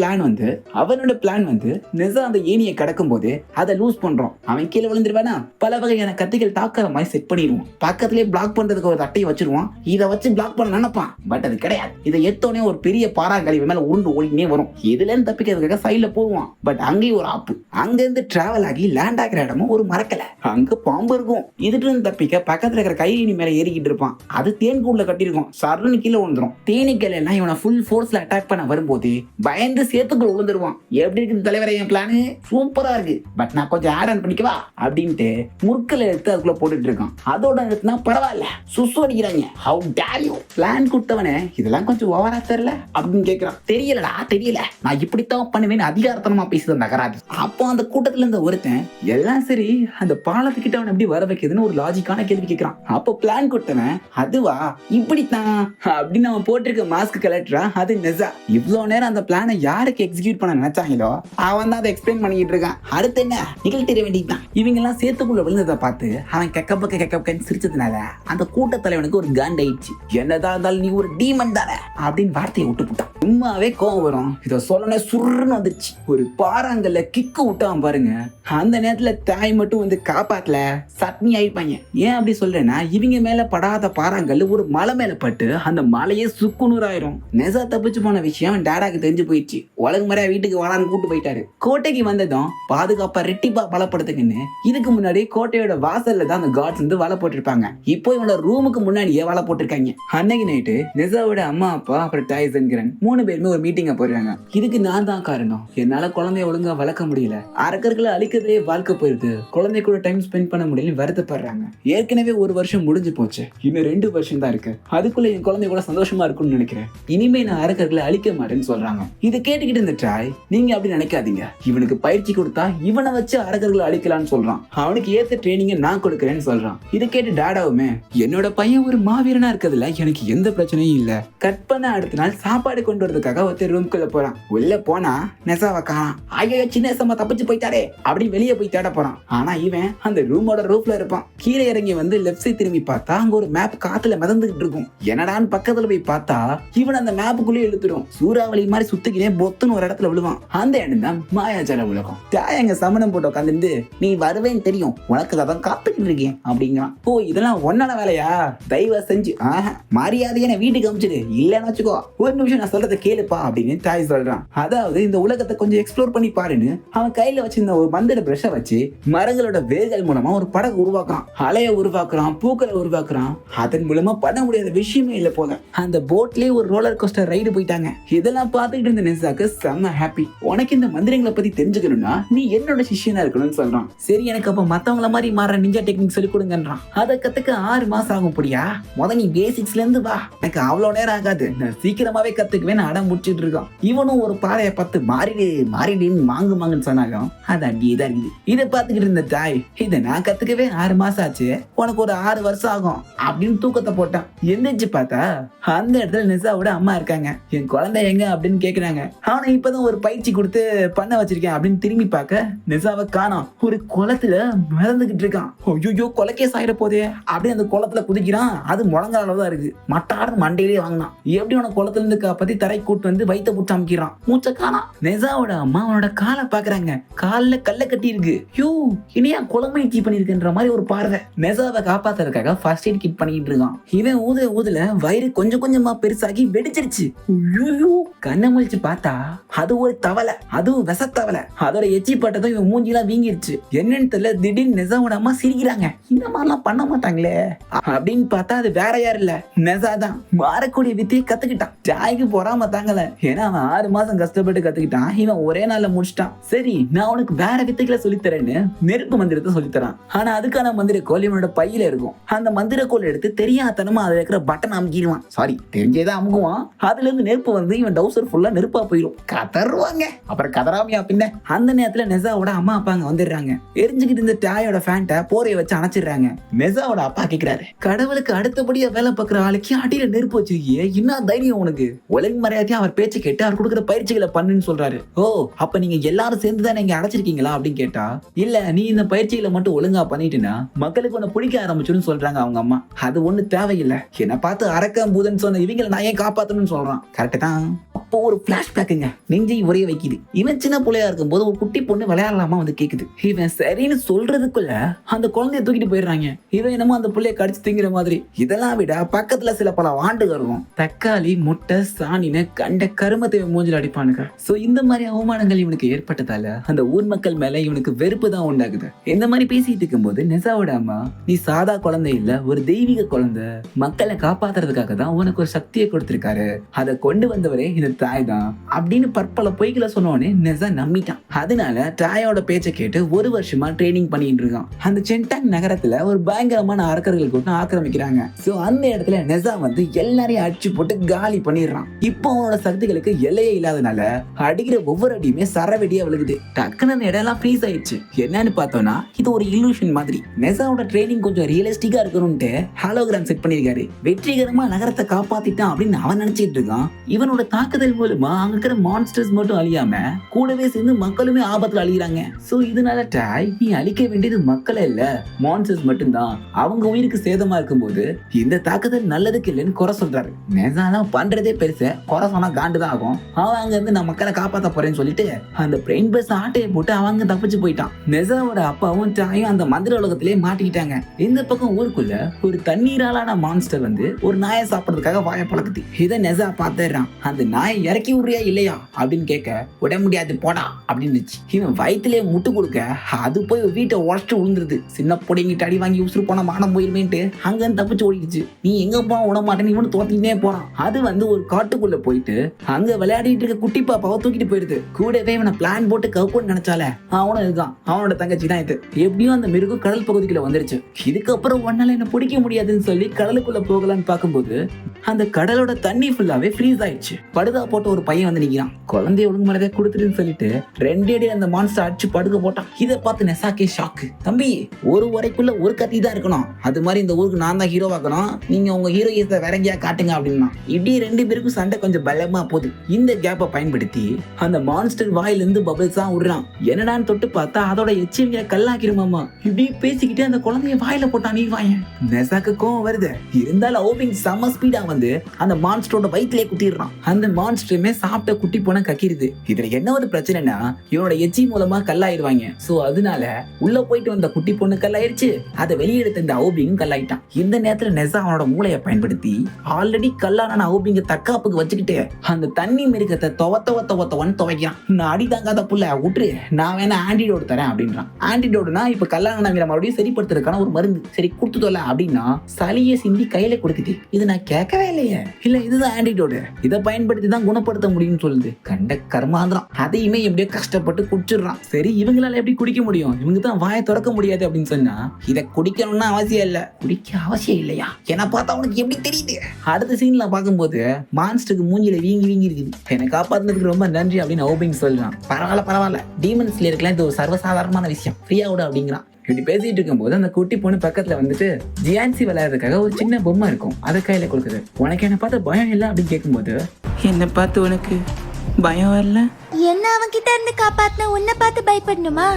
பிளான் வந்து நெசா அந்த ஏணியை கடக்கும் போது அதை லூஸ் பண்றோம். அவன் கீழே விழுந்துருவானா பல வகையான கத்திகள் தாக்குற மாதிரி செட் பண்ணிடுவோம். பக்கத்திலே பிளாக் பண்றதுக்கு ஒரு தட்டையை வச்சிருவான். இதை வச்சு பிளாக் பண்ண நினைப்பான், பட் அது கிடையாது. இதை எடுத்தோடனே ஒரு பெரிய பாறாங்கழிவு மேல உருண்டு ஓடினே வரும். இதுல இருந்து தப்பிக்கிறதுக்காக சைட்ல போடுவான். பட் அங்கேயும் ஒரு ஆப்பு. அங்க இருந்து டிராவல் ஆகி லேண்ட் ஆகிற இடமும் ஒரு மரக்கலை, அங்க பாம்பு இருக்கும். இதுல இருந்து தப்பிக்க பக்கத்துல இருக்கிற கையினி மேல ஏறிக்கிட்டு இருப்பான். அது தேன்கூடுல கட்டிருக்கும். சர்ன்னு கீழே விழுந்துரும். தேனீக்கள் எல்லாம் இவனை ஃபுல் ஃபோர்ஸ்ல அட்டாக் பண்ண வரும்போது பயந்து சேத்துக்குள்ள விழுந்துருவான். எப்படி இருக்குது தலைவரை என் பிளானு? சூப்பரா இருக்கு, பட் நான் கொஞ்சம் ஆட் ஆன் பண்ணிக்கவா அப்படின்ட்டு முற்களை எடுத்து அதுக்குள்ள போட்டுட்டு இருக்கான். அதோட எடுத்துனா பரவாயில்ல, சுசு அடிக்கிறாங்க. ஹவு டேர் யூ பிளான் கொடுத்தவனே இதெல்லாம் கொஞ்சம் ஓவரா தெரியல அப்படின்னு கேட்கிறான். தெரியல, நான் இப்படித்தான் பண்ணுவேன்னு அதிகாரத்தனமா பேசுறது நகராது. அப்போ அந்த கூட்டத்துல இருந்த ஒருத்தன் எல்லாம் சரி அந்த பாலத்துக்கிட்ட அவன் எப்படி வர வைக்கிறதுன்னு ஒரு லாஜிக்கான கேள்வி கேட்கிறான். அப்போ பிளான் கொடுத்தவன் அதுவா இப்படித்தான் அப்படின்னு அவன் போட்டிருக்க மாஸ்க் கலெக்டரா அது நெசா. இவ்வளவு நேரம் அந்த பிளானை யாருக்கு எக்ஸிக்யூட் பண்ண நினைச்சாங்களோ அவன் தான் அதை எக்ஸ்பிளைன் பண்ணிட்டு இருக்கான். அடுத்து என்ன நிகழ்த்திட வேண்டியதுதான். இவங்க எல்லாம் சேத்துக்குள்ள விழுந்ததை பார்த்து அவன் கெக்கப்பன்னு சிரிச்சதுனால அந்த கூட்ட தலைவனுக்கு ஒரு காண்ட் ஆயிடுச்சு. என்னதான் இருந்தாலும் நீ ஒரு டீமன் தானே அப்படின்னு வார்த்தையை விட்டு போட்டான். சும்மாவே கோவம் வரும். இதை சொல்லனே சுருன்னு வந்துருச்சு. ஒரு பாறாங்கல்ல கிக்கு விட்டான் பாருங்க. அந்த நேரத்துல தாய் மட்டும் வந்து காப்பாத்தல சட்னி ஆயிப்பாங்க. ஏன் அப்படி சொல்றேன்னா இவங்க மேல படாத பாறாங்கல் ஒரு மலை மேல பட்டு அந்த மலையே சுக்குநூறாயிரும். நெசா தப்பிச்சு போன விஷயம் டேடாக்கு தெரிஞ்சு போயிடுச்சு. உலக முறையா வீட்டுக்கு வாழான்னு கூட்டு போயிட்டாரு. கோட்டைக்கு வந்ததும் பாதுகாப்பா ரெட்டிப்பா பலப்படுத்துக்குன்னு இதுக்கு முன்னாடி கோட்டையோட வாசல்ல தான் அந்த கார்ட்ஸ் வந்து வலை போட்டிருப்பாங்க. இப்போ இவனோட ரூமுக்கு முன்னாடியே வலை போட்டிருக்காங்க. அன்னைக்கு நைட்டு நெசாவோட அம்மா அப்பா அப்புறம் டைசன்கிறன் 3 பேருமே ஒரு மீட்டிங்க போறாங்க. இதுக்கு நான் தான் காரணம், என்னால குழந்தைய ஒழுங்கா வளர்க்க முடியல, அரக்கர்களை அழிக்கிறதே வாழ்க்கை போயிருது, குழந்தை கூட டைம் ஸ்பெண்ட் பண்ண முடியல வருத்தப்படுறாங்க. ஏற்கனவே 1 வருஷம் முடிஞ்சு போச்சு, இன்னும் 2 வருஷம் தான் இருக்கு, அதுக்குள்ள என் குழந்தை கூட சந்தோஷமா இருக்கும்னு நினைக்கிறேன், இனிமே நான் அரக்கர்களை அழிக்க மாட்டேன்னு சொல்றாங்க. இதை கேட்டுக்கிட்டு இருந்த ட்ராய் நீங்க அப்படி நினைக்காதீங்க, இவனுக்கு பயிற்சி கொடுத்தா இவனை வச்சு அரக்கர்களை அழிக்கலாம்னு சொல்றான், அவனுக்கு ஏத்த ட்ரைனிங்க நான் கொடுக்கறேன்னு சொல்றான். இதை கேட்டு டாடாவுமே என்னோட பையன் ஒரு மாவீரனா இருக்கிறதுல எனக்கு எந்த பிரச்சனையும் இல்ல. கட் பண்ண அடுத்த நாள் சாப்பாடு கொண்டு வரதுக்காக ஒருத்தர் ரூம்குள்ள போறான். உள்ள போனா நெசாவை காணோம். ஐயோ சின்ன சம்மா தப்பிச்சு போயிட்டாரே அப்படி வெளியே போய் தேட போறான். ஆனா இவன் அந்த ரூமோட ரூஃப்ல இருப்பான். கீழே இறங்கி வந்து லெஃப்ட் சைடு திரும்பி பார்த்தா அங்க ஒரு மேப் காத்துல மிதந்துகிட்டு இருக்கும். என்னடான்னு பக்கத்துல போய் பார்த்தா இவன் அந்த மேப்புக்குள்ளே இழுத்துடும். சூறாவளி மாதிரி சுத்திக்கினே பொத்துன்னு ஒரு இடத்துல விழுவான். அந்த இடம் தான் மாயாஜால உலகம். தாயங்க சமணம் போட்டு உட்காந்துருந்து நீ வருவேன்னு தெரியும், உனக்கு தான் காத்துக்கிட்டு இருக்கேன் அப்படிங்கிறான். ஓ இதெல்லாம் ஒன்னான வேலையா, தயவு செஞ்சு மரியாதையை வீட்டுக்கு அமிச்சிடு, இல்லன்னு வச்சுக்கோ, ஒரு நிமிஷம் நான் சொல்றதை கேளுப்பா அப்படின்னு தாய் சொல்றான். அதாவது இந்த உலகத்தை கொஞ்சம் எக்ஸ்ப்ளோர் பண்ணி பாருன்னு அவன் கையில வச்சிருந்த ஒரு மந்திர பிரஷ வச்சு மரங்களோட வேர்கள் மூலமா ஒரு படகு உருவாக்குறான், அலைய உருவாக்குறான், பூக்களை உருவாக்குறான். அதன் மூலமா பண்ண முடியாத விஷயமே இல்ல போல. அந்த போட்லயே ஒரு ரோலர் கோஸ்டர் ரைடு போயிட்டாங்க. இதெல்லாம் பார்த்துக்கிட்டு இருந்த நெசாக்கு செம்ம ஹாப்பி. உனக்கு இந்த மந்திரங்களை பத்தி தெரிஞ்சுக்கணும்னா நீ என்னோட சிஷ்யனா இருக்கணும்னு சொல்றான். சரி எனக்கு அப்ப மத்தவங்கள மாதிரி மாற நிஞ்சா டெக்னிக் சொல்லி கொடுங்கன்றான். அதை கத்துக்க 6 மாசம் ஆகும். புடியா முத நீ பேசிக்ஸ்ல இருந்து வா, எனக்கு அவ்வளவு நேரம் ஆகாது, நான் சீக்கிரமாவே கத்துக்குவேன் அடம் முடிச்சிட்டு இருக்கான். இவனும் ஒரு பாறையை பார்த்து மாறிடுன்னு மாங்குன்னு சொன்னாலும் அது அப்படியே தான் இருக்குது. இதை பார்த்துக்கிட்டு இருந்த தாய் இதை நான் கத்துக்கவே 6 மாசம் ஆச்சு, உனக்கு ஒரு 6 வருஷம் ஆகும் அப்படின்னு தூக்கத்தை போட்டான். எந்திரிச்சு பார்த்தா அந்த இடத்துல நெசாவோட அம்மா இருக்காங்க. என் குழந்தை எங்க அப்படின்னு கேக்குறாங்க. அவனை இப்பதான் ஒரு பயிற்சி கொடுத்து பண்ண வச்சிருக்கேன் அப்படின்னு திரும்பி பார்க்க நெசாவை காணோம். ஒரு குளத்துல மிதந்துகிட்டு இருக்கான். ஐயோ கொலைக்கே சாயிட போதே அப்படின்னு அந்த குளத்துல குதிக்கிறான். அது முழங்கால அளவுதான் இருக்கு. மட்டாறு மண்டையிலே வாங்கினான். எப்படி அவனை குளத்துல இருந்து காப்பாத்தி தரை கூட்டு வந்து வயிற்ற புடிச்சு அமைக்கிறான். மூச்சை காணாம். நெசாவோட அம்மா அவனோட காலை பாக்குறாங்க. கால்ல கல்ல கட்டி இருக்கு. யூ இனியா குளமுயற்சி பண்ணிருக்குன்ற மாதிரி ஒரு பார்வை. நெசாவை காப்பாத்துறதுக்காக ஃபர்ஸ்ட் எய்ட் கிட் பண்ணிட்டு இருக்கான். இவன் ஊதுல வயிறு கொஞ்சமா பெருசாகி வெடிச்சிருச்சு. கண்ணை முழிச்சு பார்த்தா அது ஒரு தவளை, அதுவும் விசத்தவளை. அதோட எச்சி பட்டதும் இவன் மூஞ்சிலாம் வீங்கிருச்சு. என்னன்னு தெரியல, திடீர்னு நெசாவோட அம்மா சிரிக்கிறாங்க. இந்த மாதிரிலாம் பண்ண மாட்டாங்களே அப்படின்னு பார்த்தா அது வேற யாரும் இல்ல, நெசா தான். மாறக்கூடிய வித்தையை கத்துக்கிட்டான். ஜாய்க்கு பொறாம தாங்கல, ஏன்னா அவன் 6 மாசம் கஷ்டப்பட்டு கத்துக்கிட்டான். இவன் ஒரே நாள்ல முடிச்சிட்டான். சரி நான் உனக்கு வேற வித்தைகளை சொல்லித்தரேன்னு நெருப்பு மந்திரத்தை சொல்லித்தரான். ஆனா அதுக்கான மந்திரக்கோள் இவனோட பையில இருக்கும். அந்த மந்திரக்கோள் எடுத்து தெரியாதனமா அதுல இருக்கிற பட்டன் அமுக்கிடுவான். சாரி தெரிஞ்சேதான் அமுக்குவான். அதுல இருந்து நெருப்பு வந்து இவன் டவுசர் ஃபுல்லா நெருப்பா போயிடும். கதறுவாங்க. அப்புறம் கதறாமையா பின்ன. அந்த நேரத்துல நெசாவோட அம்மா அப்பா அங்க வந்துடுறாங்க. எரிஞ்சுக்கிட்டு இருந்த டாயோட ஃபேண்ட போரைய வச்சு அணைச்சிடுறாங்க. நெசாவோட அப்பா கேக்குறாரு, கடவுளுக்கு அடுத்தபடியா வேலை பார்க்குற ஆளுக்கு அடியில நெருப்பு இடுப்பு வச்சிருக்கியே, என்ன தைரியம் உனக்கு? ஒழுங்கு மரியாதையா அவர் பேச்சு கேட்டு அவர் கொடுக்குற பயிற்சிகளை பண்ணுன்னு சொல்றாரு. ஓ, அப்ப நீங்க எல்லாரும் சேர்ந்து தான் இங்க அடைச்சிருக்கீங்களா அப்படின்னு கேட்டா, இல்ல நீ இந்த பயிற்சிகளை மட்டும் ஒழுங்கா பண்ணிட்டுனா மக்களுக்கு உன்னை பிடிக்க ஆரம்பிச்சுன்னு சொல்றாங்க அவங்க அம்மா. அது ஒண்ணு தேவையில்லை, என்ன பார்த்து அரக்கம் பூதன் சொன்ன இவங்களை நான் ஏன் காப்பாத்தணும்னு சொல்றான். கரெக்ட் தான். அப்போ ஒரு பிளாஷ்பேக்குங்க நெஞ்சை உரைய வைக்குது. இவன் சின்ன பிள்ளையா இருக்கும் போது ஒரு குட்டி பொண்ணு விளையாடலாமா வந்து கேக்குது. இவன் சரின்னு சொல்றதுக்குள்ள அந்த குழந்தைய தூக்கிட்டு போயிடுறாங்க. இவன் என்னமோ அந்த பிள்ளைய கடிச்சு திங்கிற மாதிரி. இதெல்லாம் விட பக்கத்துல சில பல வாண்டு வருவோம். தக்காளி, முட்டை, சாணின்னு கண்ட கருமத்தை மூஞ்சில் அடிப்பானுங்க. சோ இந்த மாதிரி அவமானங்கள் இவனுக்கு ஏற்பட்டதால அந்த ஊர் மக்கள் மேல இவனுக்கு வெறுப்பு தான் உண்டாகுது. இந்த மாதிரி பேசிட்டு இருக்கும் போது நெசாவோட அம்மா, நீ சாதா குழந்தை இல்ல, ஒரு தெய்வீக குழந்தை, மக்களை காப்பாத்துறதுக்காக தான் உனக்கு ஒரு சக்தியை கொடுத்திருக்காரு, அதை கொண்டு வந்தவரே இந்த தாய் தான் அப்படின்னு பற்பல பொய்களை சொன்னோடனே நெசா நம்பிட்டான். அதனால தாயோட பேச்சை கேட்டு ஒரு வருஷமா ட்ரைனிங் பண்ணிட்டு இருக்கான். அந்த சென்டாங் நகரத்துல ஒரு பயங்கரமான அரக்கர்கள் கூட்டம் ஆக்கிரமிக்கிறாங்க. சோ அந்த இடத்துல நெசா வந்து எல்லாரையும் அடிச்சு போட்டு காலி பண்ணிடுறான். இப்போ அவனோட சக்திகளுக்கு எல்லையே இல்லாதனால அடிக்கிற ஒவ்வொரு அடியுமே சரவெடியா விழுகுது. டக்குன்னு அந்த இடம் எல்லாம் ஃப்ரீஸ் ஆயிடுச்சு. என்னன்னு பார்த்தோம்னா இது ஒரு இல்லூஷன் மாதிரி. நெசாவோட ட்ரைனிங் கொஞ்சம் ரியலிஸ்டிக்கா இருக்கணும்ட்டு ஹாலோகிராம் செட் பண்ணிருக்காரு. வெற்றிகரமா நகரத்தை காப்பாத்திட்டான் அப்படின்னு அவன் நினைச்சிட்டு இருக்கான். இவனோட தாக்குதல் மூலமா அங்க இருக்கிற மான்ஸ்டர்ஸ் மட்டும் அழியாம கூடவே சேர்ந்து மக்களுமே ஆபத்துல அழிகிறாங்க. சோ இதனால டாய், நீ அழிக்க வேண்டியது மக்களை இல்ல, மான்ஸ்டர்ஸ் மட்டும்தான். அவங்க உயிருக்கு சேதமா இருக்கும்போது இந்த தாக்குதல் நல்லதுக்கு இல்லைன்னு குறை சொல்றாரு. நெசாலாம் பண்றதே பெருசு, குறை சொன்னா காண்டுதான் ஆகும். அவன் அங்க இருந்து நான் மக்களை காப்பாத்த போறேன்னு சொல்லிட்டு அந்த பிரெயின் பஸ் ஆட்டையை போட்டு அவங்க தப்பிச்சு போயிட்டான். நெசாவோட அப்பாவும் டாயும் அந்த மந்திர உலகத்திலே மாட்டிக்கிட்டாங்க. இந்த பக்கம் ஊருக்குள்ள ஒரு தண்ணீராலான மான்ஸ்டர் வந்து ஒரு நாயை சாப்பிடறதுக்காக வாயை பழக்குது. இதை நெசா பாத்துறான். அந்த நாயை இறக்கி விடுறியா இல்லையா அப்படின்னு கேட்க, விட முடியாது போடா அப்படின்னு இவன் வயிற்றுலயே முட்டு கொடுக்க அது போய் வீட்டை உடச்சிட்டு விழுந்துருது. சின்ன பொடிங்கிட்டு அடி வாங்கி உசுறு போன மானம் போயிருமேன்ட்டு அங்க தப்பிச்சு ஓடிடுச்சு. நீ எங்க போனா விட மாட்டேன்னு இவனு தோத்தினே போறான். அது வந்து ஒரு காட்டுக்குள்ள போயிட்டு அங்க விளையாடிட்டு இருக்க குட்டி பாப்பாவை தூக்கிட்டு போயிடுது. கூடவே இவனை பிளான் போட்டு கவுன்னு நினைச்சால அவனும் இருக்கான். அவனோட தங்கச்சி தான் இது. எப்படியும் அந்த மிருகம் கடல் பகுதிக்குள்ள வந்துருச்சு. இதுக்கப்புறம் ஒன்னால என்ன பிடிக்க முடியாதுன்னு சொல்லி கடலுக்குள்ள போகலான்னு பார்க்கும்போது அந்த கடலோட தண்ணி ஃபுல்லாவே ஃப்ரீஸ் ஆயிடுச்சு. படுதா போட்ட ஒரு பையன் வந்து நிக்கிறான். குழந்தைய ஒழுங்கு மரியாதை கொடுத்துருன்னு சொல்லிட்டு ரெண்டு அடி அந்த மான்ஸ்டர் அடிச்சு படுக்க போட்டான். இதை பார்த்து நெசாக்கே ஷாக்கு. தம்பி, ஒரு வரைக்குள்ள ஒரு கத்தி தான் இருக்கணும், அது மாதிரி இந்த ஊருக்கு நான் தான் ஹீரோவாக்கணும், நீங்க உங்க ஹீரோயிஸை வேற எங்கேயா காட்டுங்க அப்படின்னா. இப்படி ரெண்டு பேருக்கும் சண்டை கொஞ்சம் பலமா போகுது. இந்த கேப்பை பயன்படுத்தி அந்த மான்ஸ்டர் வாயிலிருந்து பபிள்ஸ் தான் விடுறான். என்னடான்னு தொட்டு பார்த்தா அதோட எச்சிங்களை கல்லாக்கிருமாமா. இப்படி பேசிக்கிட்டு அந்த குழந்தைய வாயில போட்டான். நீ வாயன். நெசாக்கு கோவம் வருது. இருந்தாலும் ஓவிங் செம்ம ஸ்பீடா வந்து அந்த மான்ஸ்டரோட வயிற்றிலே குத்திடுறான். அந்த மான்ஸ்டருமே சாப்பிட்ட குட்டி போன கக்கிடுது. இதுல என்ன ஒரு பிரச்சனைனா இவனோட எச்சி மூலமா கல்லாயிருவாங்க. சோ அதனால உள்ள போயிட்டு வந்த குட்டி பொண்ணு கல்லாயிருச்சு. அதை வெளியெடுத்த இந்த அவுபிங் கல்லாயிட்டான். இந்த நேரத்துல நெசா அவனோட மூளையை பயன்படுத்தி ஆல்ரெடி கல்லான அவுபிங்க தற்காப்புக்கு வச்சுக்கிட்டு அந்த தண்ணி மிருகத்தை துவத்தவன்னு துவைக்கிறான். நான் அடி தாங்காத புள்ள விட்டுரு, நான் வேணா ஆன்டிடோடு தரேன் அப்படின்றான். ஆன்டிடோடுனா இப்ப கல்லான மறுபடியும் சரிப்படுத்துறதுக்கான ஒரு மருந்து. சரி கொடுத்து தொலை அப்படின்னா சளியை சிந்தி கையில கொடுக்குது. இது நான் கேட்கவே இல்லையே. இல்ல இதுதான் ஆன்டிடோடு, இதை பயன்படுத்தி தான் குணப்படுத்த முடியும்னு சொல்லுது. கண்ட கர்மாந்திரம். அதையுமே எப்படியோ கஷ்டப்பட்டு குடிச்சிடுறான். சரி இவங்களால எப்படி குடிக்க முடியும், இவங்க தான் வாயை திறக்க முடியாது அப்படின்னு சொன்னா, இதை குடிக்கணும்னு அவசியம் இல்ல. குடிக்க அவசியம் இல்லையா? என்ன பார்த்தா உனக்கு எப்படி தெரியுது? அடுத்த சீன்ல பார்க்கும்போது மான்ஸ்டருக்கு மூஞ்சில வீங்கி இருக்குது. என்னை காப்பாத்துனதுக்கு ரொம்ப நன்றி அப்படின்னு ஓபிங் சொல்றான். பரவாயில்ல, டீமன் ஸ்லேயருக்குலாம் இது ஒரு சர்வசாதாரணமான விஷயம், ஃப்ரீயா விட அப்படிங்கிறான். இப்படி பேசிட்டு இருக்கும்போது அந்த குட்டி பொண்ணு பக்கத்துல வந்துட்டு ஜியான்சி விளையாடுறதுக்காக ஒரு சின்ன பொம்மை இருக்கும், அதை கையில கொடுக்குது. உனக்கு என்ன பார்த்து பயம் இல்லை அப்படின்னு கேட்கும்போது, என்ன பார்த்து உனக்கு பயம் வரல? என்ன அவன் கிட்ட இருந்து காப்பாத்தின உன்னை பார்த்து பயப்படணுமா?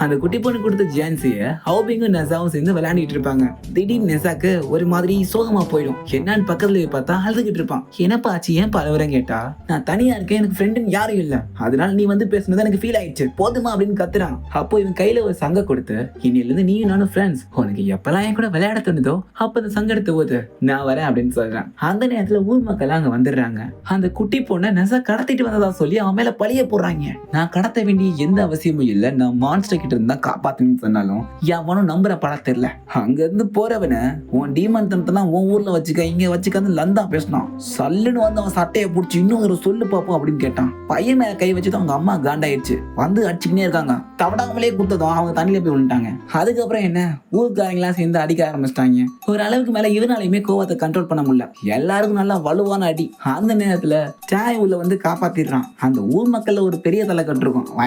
அந்த குட்டி பொண்ணு கொடுத்த ஜியான்சிய ஹவுபிங்கும் நெசாவும் சேர்ந்து விளையாடிட்டு இருப்பாங்க. திடீர்னு நெசாக்கு ஒரு மாதிரி சோகமா போயிடும். என்னன்னு பக்கத்துல பார்த்தா அழுதுகிட்டு இருப்பான். என்னப்பா ஆச்சு, ஏன் பலவரம் கேட்டா, நான் தனியா இருக்கேன், எனக்கு ஃப்ரெண்டுன்னு யாரும் இல்ல, அதனால நீ வந்து பேசுனது எனக்கு ஃபீல் ஆயிடுச்சு, போதுமா அப்படின்னு கத்துறான். அப்போ இவன் கையில ஒரு சங்க கொடுத்து, இன்னில இருந்து நீயும் நானும் ஃப்ரெண்ட்ஸ், உனக்கு எப்பெல்லாம் என் கூட விளையாட தோணுதோ அப்ப அந்த சங்கடத்தை போது நான் வரேன் அப்படின்னு சொல்றான். அந்த நேரத்துல ஊர் மக்கள் அங்க வந்துடுறாங்க. அந்த குட்டி பொண்ணை நெசா கடத்திட்டு வந்ததா சொல்லி அவன் மேல பழிய போடுறாங்க. நான் கடத்த வேண்டிய எந்த அவசியமும் இல்ல, நான் மான்ஸ்டர் கிட்ட இருந்தா காப்பாத்துன்னு சொன்னாலும் எவனும் நம்புற படம் தெரியல. அங்க இருந்து போறவன உன் டீமன் தனத்தெல்லாம் உன் ஊர்ல வச்சுக்க, இங்க வச்சுக்கான்னு லந்தா பேசினான். சல்லுன்னு வந்து அவன் சட்டையை பிடிச்சி இன்னும் ஒரு சொல்லு பாப்போம் அப்படின்னு கேட்டான். பையன் மேல கை வச்சுட்டு அவங்க அம்மா காண்டாயிடுச்சு, வந்து அடிச்சுக்கினே இருக்காங்க. தவடாமலே கொடுத்ததும் அவங்க தண்ணியில போய் விழுந்துட்டாங்க. அதுக்கப்புறம் என்ன, ஊருக்காரங்களாம் சேர்ந்து அடிக்க ஆரம்பிச்சிட்டாங்க. ஒரு அளவுக்கு மேல இவனாலையுமே கோவத்தை கண்ட்ரோல் பண்ண முடியல. எல்லாருக்கும் நல்லா வலுவான அடி. அந்த நேரத்துல சாய் உள்ள வந்து காப்பாத்திடுறான். அந்த ஊர் மக்கள்ல ஒரு பெரிய தலைக்கட்டு இருக்கும். இருக்கும்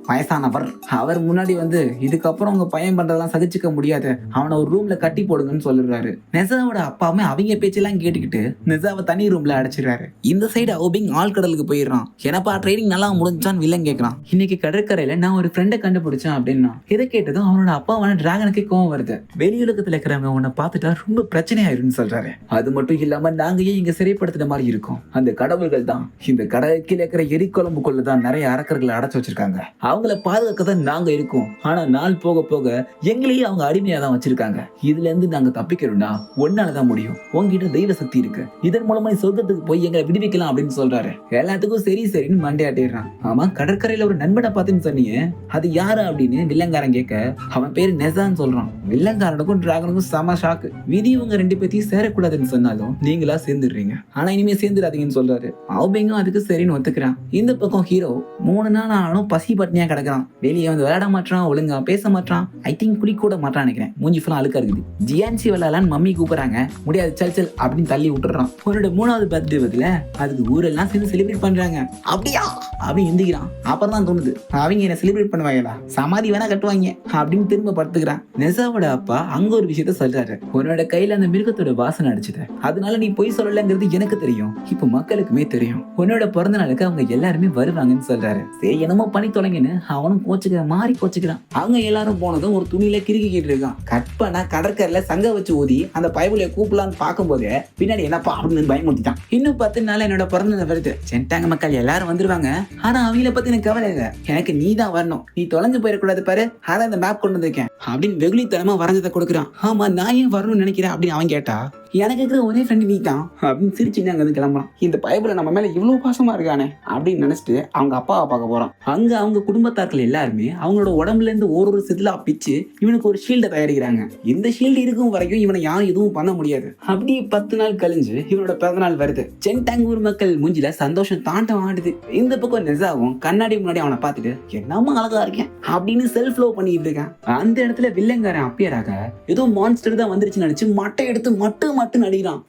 வயசானவர் அவர் முன்னாடி வந்து இதுக்கப்புறம் உங்க பையன் பண்றதெல்லாம் சகிச்சுக்க முடியாது, அவனை ஒரு ரூம்ல கட்டி போடுங்கன்னு சொல்லிடுறாரு. நெசாவோட அப்பாவுமே அவங்க பேச்செல்லாம் கேட்டுக்கிட்டு நெசாவை தனி ரூம்ல அடைச்சிடுறாரு. இந்த சைடு அவுபிங் ஆழ்கடலுக்கு போயிடுறான். எனப்பா ட்ரைனிங் நல்லா முடிஞ்சான்னு வில்லன் கேட்கறான். இன்னைக்கு கடற்கரையில நான் ஒரு ஃப்ரெண்டை கண்டுபிடிச்சேன் அப்படின்னா. இதை கேட்டதும் அவனோட அப்பாவான டிராகனுக்கு கோவம் வருது. வெளியுலகத்துல இருக்கிறவங்க உன்னை பார்த்துட்டா ரொம்ப பிரச்சனையாயிருன்னு சொல்றாரு. அது மட்டும் இல்லாம நாங்க ஏன் இங்க சிறைப்படுத்துற மாதிரி இருக்கும், அந்த கடவுள்கள் தான் இந்த கடலுக்கு இருக்கிற எரிக்குழம்புக்குள்ள தான் நிறைய அரக்கர்களை அடைச்சு வச்சிருக்காங்க, அவங்கள பாதுகாக்க தான் நாங்க இருக்கோம். ஆனா நாள் போக போக எங்களையும் அவங்க அடிமையா தான் வச்சிருக்காங்க. இதுல இருந்து நாங்க தப்பிக்கணும்னா ஒன்னாலதான் முடியும், உங்ககிட்ட தெய்வ சக்தி இருக்கு, இதன் மூலமா நீ சொர்க்கத்துக்கு போய் எங்களை விடுவிக்கலாம் அப்படின்னு சொல்றாரு. எல்லாத்துக்கும் சரி சரின்னு மண்டையாட்டிடுறான். ஆமா, கடற்கரையில ஒரு நண்பனை பார்த்துன்னு சொன்னீங்க, அது யாரு அப்படின்னு வில்லங்காரன் கேட்க அவன் பேரு நெசான்னு சொல்றான். வில்லங்காரனுக்கும் டிராகனுக்கும் செம ஷாக்கு. விதி உங்க ரெண்டு பேத்தையும் சேரக்கூடாதுன்னு சொன்னாலும் நீங்களா சேர்ந்துடுறீங்க, ஆனா இனிமே சேர்ந்துடாதீங்கன்னு சொல்றாரு. அவுபிங்கும் அதுக்கு சரின்னு ஒத்துக்கிறான். இந்த பக்கம் ஹீரோ 3 நாள் ஆனாலும் பசி பட்னியா கிடக்குறான். வெளியே வந்து விளையாட மாட்டான், ஒழுங்கா பேச மாட்டான், ஐ திங்க் குடி கூட மாட்டான் நினைக்கிறேன். மூஞ்சி ஃபுல்லா அழுக்கா இருக்குது. ஜியான்சி விளையாடலான்னு மம்மி கூப்பிடுறாங்க, முடியாது சல் சல் அப்படின்னு தள்ளி விட்டுறான். உன்னோட 3வது பர்த்டே பதில அதுக்கு ஊரெல்லாம் சேர்ந்து செலிப்ரேட் பண்றாங்க. அப்படியா அப்படின்னு எந்திக்கிறான். அப்புறம் தான் தோணுது அவங்க என்ன செலிப்ரேட் பண்ணுவாங்களா, சமாதி வேணா கட்டுவாங்க அப்படின்னு திரும்ப படுத்துக்கிறான். நெசாவோட அப்பா அங்க ஒரு விஷயத்த சொல்றாரு. உன்னோட கையில அந்த மிருகத்தோட வாசனை அடிச்சுது, அதனால நீ பொய் சொல்லலங்கிறது எனக்கு தெரியும், இப்ப மக்களுக்குமே தெரியும். உன்னோட பிறந்த நாளுக்கு அவங்க எல்லாருமே வருவாங்கன்னு சொல்றாரு. சரி என்னமோ பண்ணி தொலைங்கன்னு அவனும் கோச்சுக்கிறான். அவங்க எல்லாரும் போனதும் ஒரு துணியில கிறுக்கிட்டு இருக்கான். கட் பண்ணா கடற்கரையில சங்க வச்சு ஊதி அந்த பைபிளை கூப்பிடலான்னு பார்க்கும்போது பின்னாடி என்னப்பா அப்படின்னு பயமுறுத்திட்டான். இன்னும் 10 நாள் என்னோட பிறந்த நாள் வருது, சென்டாங்க மக்கள் எல்லாரும் வந்துருவாங்க, ஆனா அவங்கள பத்தி எனக்கு கவலை இல்லை, எனக்கு நீ தான் வரணும், நீ தொலைஞ்சு போயிடக்கூடாது பாரு, அதான் இந்த மேப் கொண்டு வந்திருக்கேன் அப்படின்னு வெகுளித்தனமா வரைஞ்சதை கொடுக்குறான். ஆமா நான் ஏன் வரணும்னு நினைக்கிறேன் அப்படின்னு அவன் கேட்டா, எனக்கு இருக்கிற ஒரே ஃப்ரெண்டு நீ தான் அப்படின்னு சிரிச்சுன்னு அங்க இருந்து கிளம்புறான். இந்த பைபிளை நம்ம மேல இவ்வளவு பாசமா இருக்கானே அப்படின்னு நினைச்சிட்டு அவங்க அப்பாவை பார்க்க போறான். அங்க அவங்க குடும்பத்தார்கள் எல்லாருமே அவங்களோட உடம்புல இருந்து ஒரு செதிலா பிச்சு இவனுக்கு ஒரு ஷீல்டை தயாரிக்கிறாங்க. இந்த ஷீல்டு இருக்கும் வரைக்கும் இவனை யாரும் எதுவும் பண்ண முடியாது. அப்படி 10 நாள் கழிஞ்சு இவனோட பிறந்த நாள் வருது. சென்டாங்கூர் மக்கள் மூஞ்சில சந்தோஷம் தாண்டம் ஆடுது. இந்த பக்கம் நெசாவும் கண்ணாடி முன்னாடி அவனை பார்த்துட்டு என்னமா அழகா இருக்கேன் அப்படின்னு செல்ஃப் லவ் பண்ணிட்டு இருக்கான். அந்த இடத்துல வில்லங்காரன் அப்பியராக ஏதோ மான்ஸ்டர் தான் வந்துருச்சு நினைச்சு மட்டை எடுத்து மட்டு அடிக்கிறான்.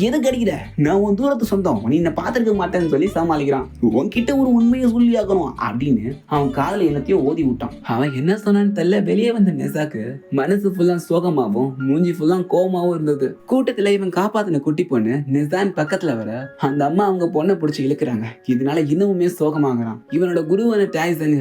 எதுக்கு அடிக்கிற, நான் உன் தூரத்து சொந்தம், நீ என்ன பாத்துருக்க மாட்டேன்னு சொல்லி சமாளிக்கிறான். உன்கிட்ட ஒரு உண்மையை சொல்லி ஆகணும் அப்படின்னு அவன் காதல எல்லாத்தையும் ஓதி விட்டான். அவன் என்ன சொன்னான்னு தெரியல. வெளியே வந்த நெசாக்கு மனசு ஃபுல்லா சோகமாவும் மூஞ்சி ஃபுல்லா கோவமாவும் இருந்தது. கூட்டத்துல இவன் காப்பாத்தின குட்டி பொண்ணு நெசான் பக்கத்துல வர அந்த அம்மா அவங்க பொண்ணை பிடிச்சி இழுக்கிறாங்க. இதனால இன்னுமே சோகமாகறான். இவனோட குருவான டைசன்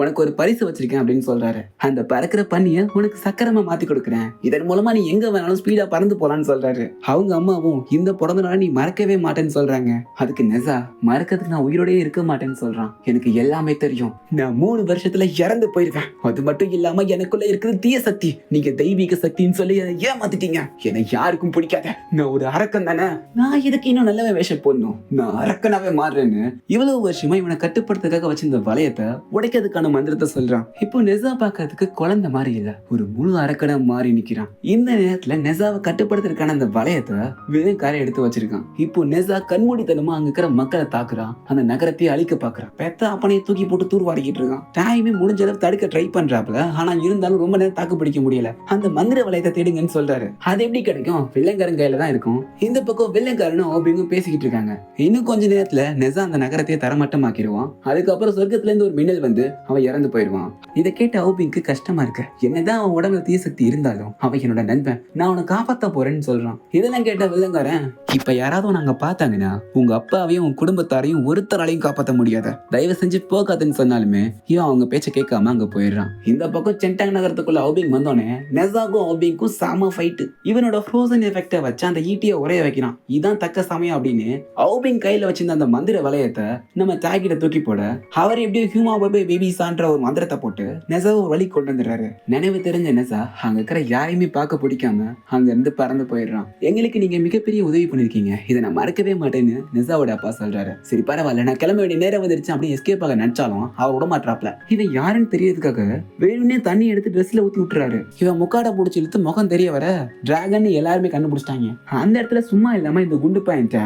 உனக்கு ஒரு பரிசு வச்சிருக்கேன் அப்படின்னு சொல்றாரு. அந்த பறக்கிற பண்ணிய உனக்கு சக்கரமா மாத்தி கொடுக்குறேன், இதன் மூலமா நீ எங்க வேணாலும் ஸ்பீடா பறந்து போலான்னு சொல்றாரு. அவங்க அம்மாவும் இந்த பிறந்த நாள் நீ மறக்கவே மாட்டேன்னு சொல்றாங்க. அதுக்கு நெசா மறக்கிறதுக்கு நான் உயிரோடே இருக்க மாட்டேன்னு சொல்றான். எனக்கு எல்லாமே தெரியும், நான் 3 வருஷத்துல இறந்து போயிருவேன், அது மட்டும் இல்லாம எனக்குள்ள இருக்கிறது தீய சக்தி, நீங்க தெய்வீக சக்தின்னு சொல்லி ஏமாத்திட்டீங்க, என்னை யாருக்கும் பிடிக்காத, நான் ஒரு அரக்கன் தானே, நான் இதுக்கு இன்னும் நல்லவே வேஷம் போடணும், நான் அரக்கனாவே மாறுறேன்னு இவ்வளவு வருஷமா இவனை கட்டுப்படுத்துறதுக்காக வச்சிருந்த வளையத்தை உடைக்கிறதுக்கான மந்திரத்தை சொல்றான். இப்போ நெசா பாக்கிறதுக்கு குழந்தை மாதிரி இல்ல, ஒரு முழு அரக்கனா மாறி நிக்கிறான். இந்த நேரத்துல நெசாவை கட்டுப்படுத்துறதுக்கான அந்த வளையத்தை வில்லங்காரை எடுத்து வச்சிருக்கான். இப்போ நெசா கண்மூடித்தனமா அங்க இருக்கிற மக்களை தாக்குறான், அந்த நகரத்தையே அழிக்க பாக்குறான். பெத்த அப்பனையை தூக்கி போட்டு தூர்வாடிக்கிட்டு இருக்கான். டைமே முடிஞ்ச அளவு தடுக்க ட்ரை பண்றாப்ல, ஆனா இருந்தாலும் ரொம்ப நேரம் தாக்கு பிடிக்க முடியல. அந்த மந்திர வளையத்தை தேடுங்கன்னு சொல்றாரு. அது எப்படி கிடைக்கும், வில்லங்காரன் கையில தான் இருக்கும். இந்த பக்கம் வில்லங்காரனும் ஓபிங்கும் பேசிக்கிட்டு இருக்காங்க. இன்னும் கொஞ்ச நேரத்துல நெசா அந்த நகரத்தையே தரமட்டமாக்கிடுவான். அதுக்கப்புறம் சொர்க்கத்துல இருந்து ஒரு மின்னல் வந்து அவன் இறந்து போயிடுவான். இதை கேட்ட ஓபிங்க்கு கஷ்டமா இருக்கு. என்னதான் அவன் உடம்புல தீய சக்தி இருந்தாலும் அவன் என்னோட நண்பன், நான் அவனை காப்பாத்த போறேன்னு சொல்றான். இதெல்லாம் கேட்ட வில்லங்காரன், இப்ப யாராவது நாங்க பார்த்தாங்கன்னா உங்க அப்பாவையும் உங்க குடும்பத்தாரையும் ஒருத்தராலையும் காப்பாற்ற முடியாத, தயவு செஞ்சு போகாதுன்னு சொன்னாலுமே இவன் அவங்க பேச்ச கேட்காம அங்க போயிடுறான். இந்த பக்கம் சென்டாங் நகரத்துக்குள்ள அவுபிங் வந்தோடனே நெசாக்கும் அவுபிங்க்கும் சாம ஃபைட். இவனோட ஃப்ரோசன் எஃபெக்ட வச்சு அந்த ஈட்டியை உரைய வைக்கிறான். இதான் தக்க சமயம் அப்படின்னு அவுபிங் கையில வச்சிருந்த அந்த மந்திர வளையத்தை நம்ம தாக்கிட்ட தூக்கி போட அவர் எப்படியோ ஹியூமா பேபி சான்ற ஒரு மந்திரத்தை போட்டு நெசாவை ஒரு வழி கொண்டு வந்துடுறாரு. நினைவு தெரிஞ்ச நெசா அங்க இருக்கிற யாரையுமே பார்க்க பிடிக்காம அங்க இருந்து பறந்து போயிடுறான். எங்களுக்கு நீங்க மிகப்பெரிய உதவி பண்ணிருக்கீங்க, இதை நான் மறக்கவே மாட்டேன்னு நெசாவோட அப்பா சொல்றாரு. சரி பரவாயில்ல, நான் கிளம்ப வேண்டிய நேரம் வந்துருச்சு அப்படி எஸ்கேப் ஆக நினைச்சாலும் அவர் விட மாட்டாப்ல. இவன் யாருன்னு தெரியறதுக்காக வேணும்னே தண்ணி எடுத்து ட்ரெஸ்ல ஊத்தி விட்டுறாரு. இவன் முக்காட பிடிச்சி இழுத்து முகம் தெரிய வர டிராகன் எல்லாருமே கண்டுபிடிச்சிட்டாங்க. அந்த இடத்துல சும்மா இல்லாம இந்த குண்டு பாயிண்ட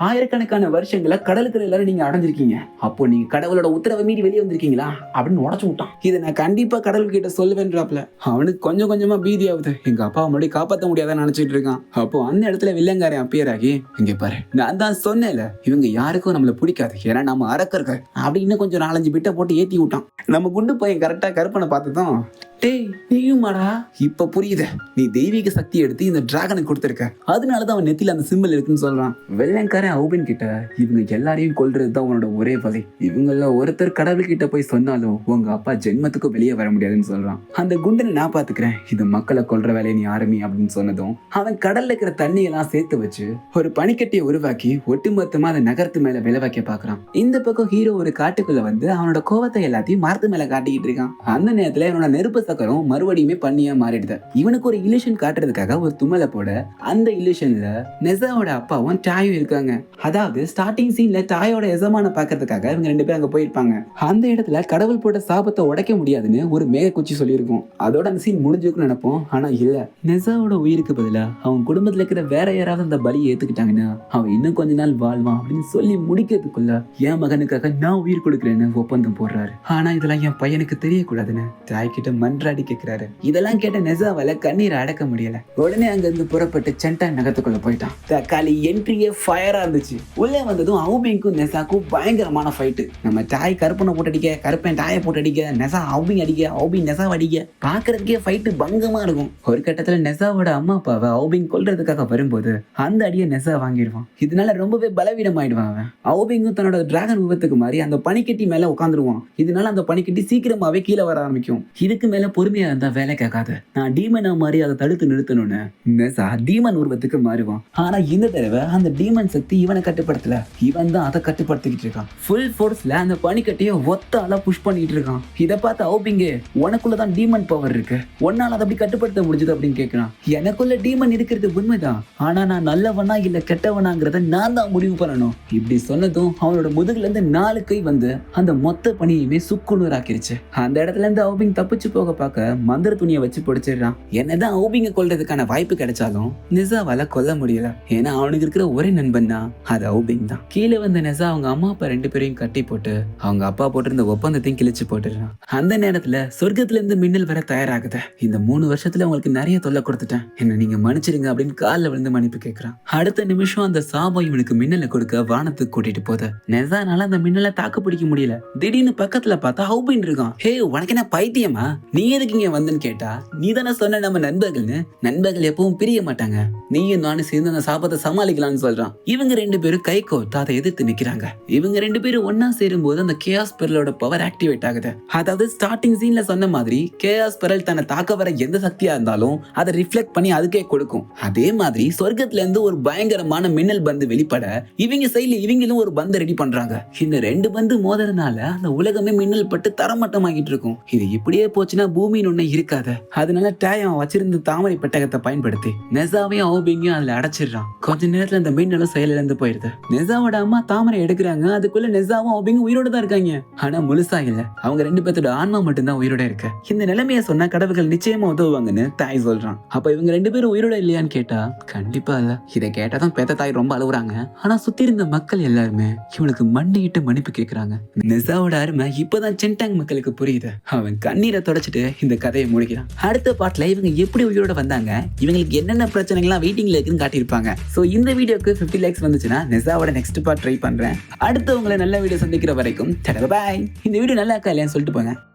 ஆயிரக்கணக்கான வருஷங்கள கடலுக்கு எல்லாரும் நீங்க அடைஞ்சிருக்கீங்க, அப்போ நீங்க கடவுளோட உத்தரவை மீறி வெளியே வந்திருக்கீங்களா அப்படின்னு உடச்சு விட்டான். இதை நான் கண்டிப்பா கடவுள் கிட்ட சொல்லுவேன்றாப்ல. அவனுக்கு கொஞ்சம் கொஞ்சமா பீதி ஆகுது. எங்க அப்பாவை மறுபடியும் காப்பாற்ற முடியாதான்னு நினைச்சிட்டு இருக்கான். அப்போ அந்த இடத்துல வில்லங்காரன் அப்பியர் ஆகி, இங்க பாரு, நான் தான் சொன்னேன்ல இவங்க யாருக்கும் நம்மள பிடிக்காது, ஏன்னா நம்ம அரக்கர்கள் அப்படின்னு கொஞ்சம் 4-5 பிட்ட போட்டு ஏத்தி விட்டான். நம்ம குண்டு பையன் கரெக்டா கற்பனை பார்த்ததும், டேய் நீயுமாடா, இப்ப புரியுது, நீ தெய்வீக சக்தி எடுத்து இந்த டிராகனுக்கு கொடுத்துருக்க, அதனாலதான் அவன் நெத்தில அந்த சிம்பிள் இருக்குன்னு சொல்றான். வெள்ளங்காரன் அவுபின் கிட்ட, இவங்க எல்லாரையும் கொல்றதுதான் உன்னோட ஒரே வழி, இவங்கள ஒருத்தர் கடவுள் கிட்ட போய் சொன்னாலும் உங்க அப்பா ஜென்மத்துக்கு வெளியே வர முடியாதுன்னு சொல்றான். அந்த குண்டனை நான் பாத்துக்கிறேன், இது மக்களை கொல்ற வேலையை நீ ஆரம்பி அப்படின்னு சொன்னதும் அவன் கடல்ல இருக்கிற தண்ணியெல்லாம் சேர்த்து வச்சு ஒரு பனிக்கட்டியை உருவாக்கி ஒட்டுமொத்தமா அந்த நகரத்து மேல விளைவாக்க பாக்குறான். இந்த பக்கம் ஹீரோ ஒரு காட்டுக்குள்ள வந்து அவனோட கோவத்தை எல்லாத்தையும் மரத்து மேல காட்டிக்கிட்டு இருக்கான். அந்த நேரத்துல அவனோட நெருப்பு சக்கரம் மறுபடியுமே பண்ணியா மாறிடுது. இவனுக்கு ஒரு இல்யூஷன் காட்டுறதுக்காக ஒரு தும்மலை போட அந்த இல்யூஷன்ல நெசாவோட அப்பாவும் டாயும் இருக்காங்க. அதாவது ஸ்டார்டிங் சீன்ல டாயோட எஜமான பாக்குறதுக்காக இவங்க 2 பேரும் அங்க போயிருப்பாங்க. அந்த இடத்துல கடவுள் போட்ட சாபத்தை உடைக்க முடியாதுன்னு ஒரு மேக குச்சி சொல்லியிருக்கும். அதோட அந்த சீன் முடிஞ்சுக்குன்னு நினைப்போம். ஆனா இல்ல, நெசாவோட உயிருக்கு பதிலா அவன் குடும்பத்துல இருக்கிற வேற யாராவது அந்த பலியை ஏத்துக்கிட்டாங்கன்னா அவன் இன்னும் கொஞ்ச நாள் வாழ்வான் அப்படின்னு சொல்லி முடிக்கிறதுக்குள்ள என் மகனுக்காக நான் உயிர் கொடுக்குறேன்னு ஒப்பந்தம் போடுறாரு. ஆனா இதெல்லாம் என் பையனுக்கு தெரியக்கூடாதுன்னு டாய் கிட்ட மன்றாடி கேட்கிறாரு. இதெல்லாம் கேட்ட நெசாவால கண்ணீரை அடக்க முடியல. உடனே அங்க இருந்து புறப்பட்டு சென்டா நகரத்துக்குள்ள போயிட்டான். தக்காளி என்ட்ரியே ஃபயரா இருந்துச்சு. உள்ளே வந்ததும் அவுபிங்கும் நெசாக்கும் பயங்கரமான ஃபைட்டு. நம்ம டாய் கருப்பனை போட்டு அடிக்க, கருப்பன் டாயை போட்டு அடிக்க, நெசா அவுபிங் அடிக்க, அவுபிங் நெசா அடிக்க, பாக்குறதுக்கே ஃபைட்டு பங்கமா இருக்கும். ஒரு கட்டத்துல நெசாவோட அம்மா அப்பாவை அவுபிங் கொல்றதுக்காக வரும்போது அந்த அடியை நெசா வாங்கிடுவான். இதனால ரொம்பவே பலவீனம் ஆயிடுவான் அவன். அவுபிங்கும் தன்னோட டிராகன் விபத்துக்கு மாதிரி அந்த பனிக்கட்டி மேல உட்காந்துருவான். இதனால அந்த பனிக்கட்டி சீக்கிரமாவே கீழே வர ஆரம்பிக்கும். இதுக்கு மேல பொறுமையா இருந்தா வேலை கேட்காது. நான் டீமனா மாதிரி அதை தடுத்து நிறுத்தணும்னு நெசா டீமன் உருவத்துக்கு மாறுவான். ஆனா இந்த தடவை அந்த டீமன் சக்தி இவனை கட்டுப்படுத்தல, இவன் தான் அதை கட்டுப்படுத்திக்கிட்டு இருக்கான். ஃபுல் ஃபோர்ஸ்ல அந்த பனிக்கட்டியை ஒத்தால புஷ் பண்ணிட்டு இருக்கான். இதை பார்த்து அவுபிங்கே, உனக்குள்ளதான் டீமன் பவர் இருக்கு, உன்னால அதை அப்படி கட்டுப்படுத்த முடிஞ்சது அப்படின்னு கேட்கிறான். எனக்குள்ள டீமன் இருக்கிறது உண்மைதான், ஆனா நான் நல்லவனா இல்ல கெட்டவனாங்கிறத நான் தான் முடிவு பண்ணணும். இப்படி சொன்னதும் அவனோட முதுகுல இருந்து 4 கை வந்து அந்த மொத்த பணியுமே சுக்குநூறாக்கிருச்சு. அந்த இடத்துல இருந்து அவுபிங் தப்பிச்சு போக பார்க்க மந்திர துணியை வச்சு பிடிச்சிடுறான். என்னதான் அவுபிங்க கொல்றதுக்கான வாய்ப்பு கிடைச்சாலும் நெசாவால கொல்ல முடியல. ஏன்னா அவனுக்கு இருக்கிற ஒரே நண்பன்னா அது அவுபிங் தான். கீழே வந்த நெசா அவங்க அம்மா அப்பா 2 பேரையும் கட்டி போட்டு அவங்க அப்பா போட்டிருந்த ஒப்பந்தத்தையும் கிழிச்சு போட்டுறான். அந்த நேரத்துல சொர்க்கத்துல இருந்து மின்னல் வர தயாராகுது. இந்த 3 வருஷத்துல உங்களுக்கு நிறைய தொல்லை கொடுத்துட்டேன், என்ன நீங்க மன்னிச்சிடுங்க அப்படின்னு காலில் விழுந்து மன்னிப்பு கேட்கிறான். அடுத்த நிமிஷம் அந்த சாபம் இவனுக்கு மின்னலை கொடுக்க வானத்துக்கு கூட்டிட்டு போகுது. நெசானால அந்த மின்னலை தாக்கு பிடிக்க முடியல. திடீர்னு பக்கத்துல பார்த்தா அவுபின் இருக்கான். ஹே, உனக்கு என்ன பைத்தியமா, நீ எதுக்கு இங்க வந்தன்னு கேட்டா, நீ தானே சொன்ன நம்ம நண்பர்கள்னு, நண்பர்கள் எப்பவும் பிரிய மாட்டாங்க, நீயும் நானும் சேர்ந்து அந்த சாபத்தை சமாளிக்கலாம்னு சொல்றான். இவங்க 2 பேரும் கை கோர்த்து அதை எதிர்த்து நிக்கிறாங்க. இவங்க 2 பேரும் ஒன்னா சேரும் போது அந்த கேஆஸ் பெரலோட பவர் ஆக்டிவேட் ஆகுது. அதாவது ஸ்டார்டிங் சீன்ல சொன்ன மாதிரி கேஆஸ் பெரல் தன்னை தாக்க வர எந்த சக்தியா இருந்தாலும் அதை ரிஃப்ளெக்ட் பண்ணி அதுக்கே கொடுக்கும். அதே மாதிரி சொர்க்கத்துல இருந்து ஒரு பயங்கரமான மின்னல் பந்து வெளிப்பட இவங்க சைட்ல இவங்களும் ஒரு பந்து ரெடி பண்றாங்க. இந்த 2 பந்து மோதறனால அந்த உலகமே மின்னல் பட்டு தரமட்டமாகிட்டு இருக்கும். இது இப்படியே போச்சுன்னா பூமின்னு ஒண்ணு இருக்காது. அதனால டாய் அவன் வச்சிருந்த தாமரை பெட்டகத்தை பயன்படுத்தி நெசாவையும் அவுபிங்கையும் அதுல அடைச்சிடுறான். கொஞ்ச நேரத்துல அந்த மின்னலும் செயலிழந்து போயிருது. நெசாவோட அம்மா தாமரை எடுக்கிறாங்க. அதுக்குள்ள நெசாவும் அவுபிங்கும் உயிரோட தான் இருக்காங்க. ஆனா முழுசா இல்ல, அவங்க 2 பேர்த்தோட ஆன்மா மட்டும்தான் உயிரோட இருக்கு. இந்த நிலைமையை சொன்னா கடவுள்கள் நிச்சயமா உதவுவாங்கன்னு தாய் சொல்றான். அப்ப இவங்க 2 பேரும் உயிரோட இல்லையான்னு கேட்டா கண்டிப்பா இல்ல. இதை கேட்டாதான் பெத்த தாய் ரொம்ப அழுகுறாங்க. ஆனா சுத்தி இருந்த மக்கள் எல்லாருமே இவனுக்கு மண்டிட்டு மன்னிப்பு கேட்கறாங்க. நெசாவோட அருமை இப்பதான் சென்டாங் மக்களுக்கு புரியுது. அவன் கண்ணீரை தொடச்சிட்டு இந்த கதையை முடிக்கிறான். அடுத்த பாட்டுல இவங்க எப்படி உயிரோட வந்தாங்க, இவங்களுக்கு என்னென்ன பிரச்சனைகள்லாம் வெயிட்டிங்ல இருக்குன்னு காட்டியிருப்பாங்க. சோ இந்த வீடியோக்கு 50 லைக்ஸ் வந்துச்சுன்னா நெசாவோட நெக்ஸ்ட் பார்ட் ட்ரை பண்றேன். அடுத்து உங்களை நல்ல வீடியோ சந்திக்கிற வரைக்கும் பாய். இந்த வீடியோ நல்லா இருக்கா இல்லையான்னு சொல்லிட்டு போங்க.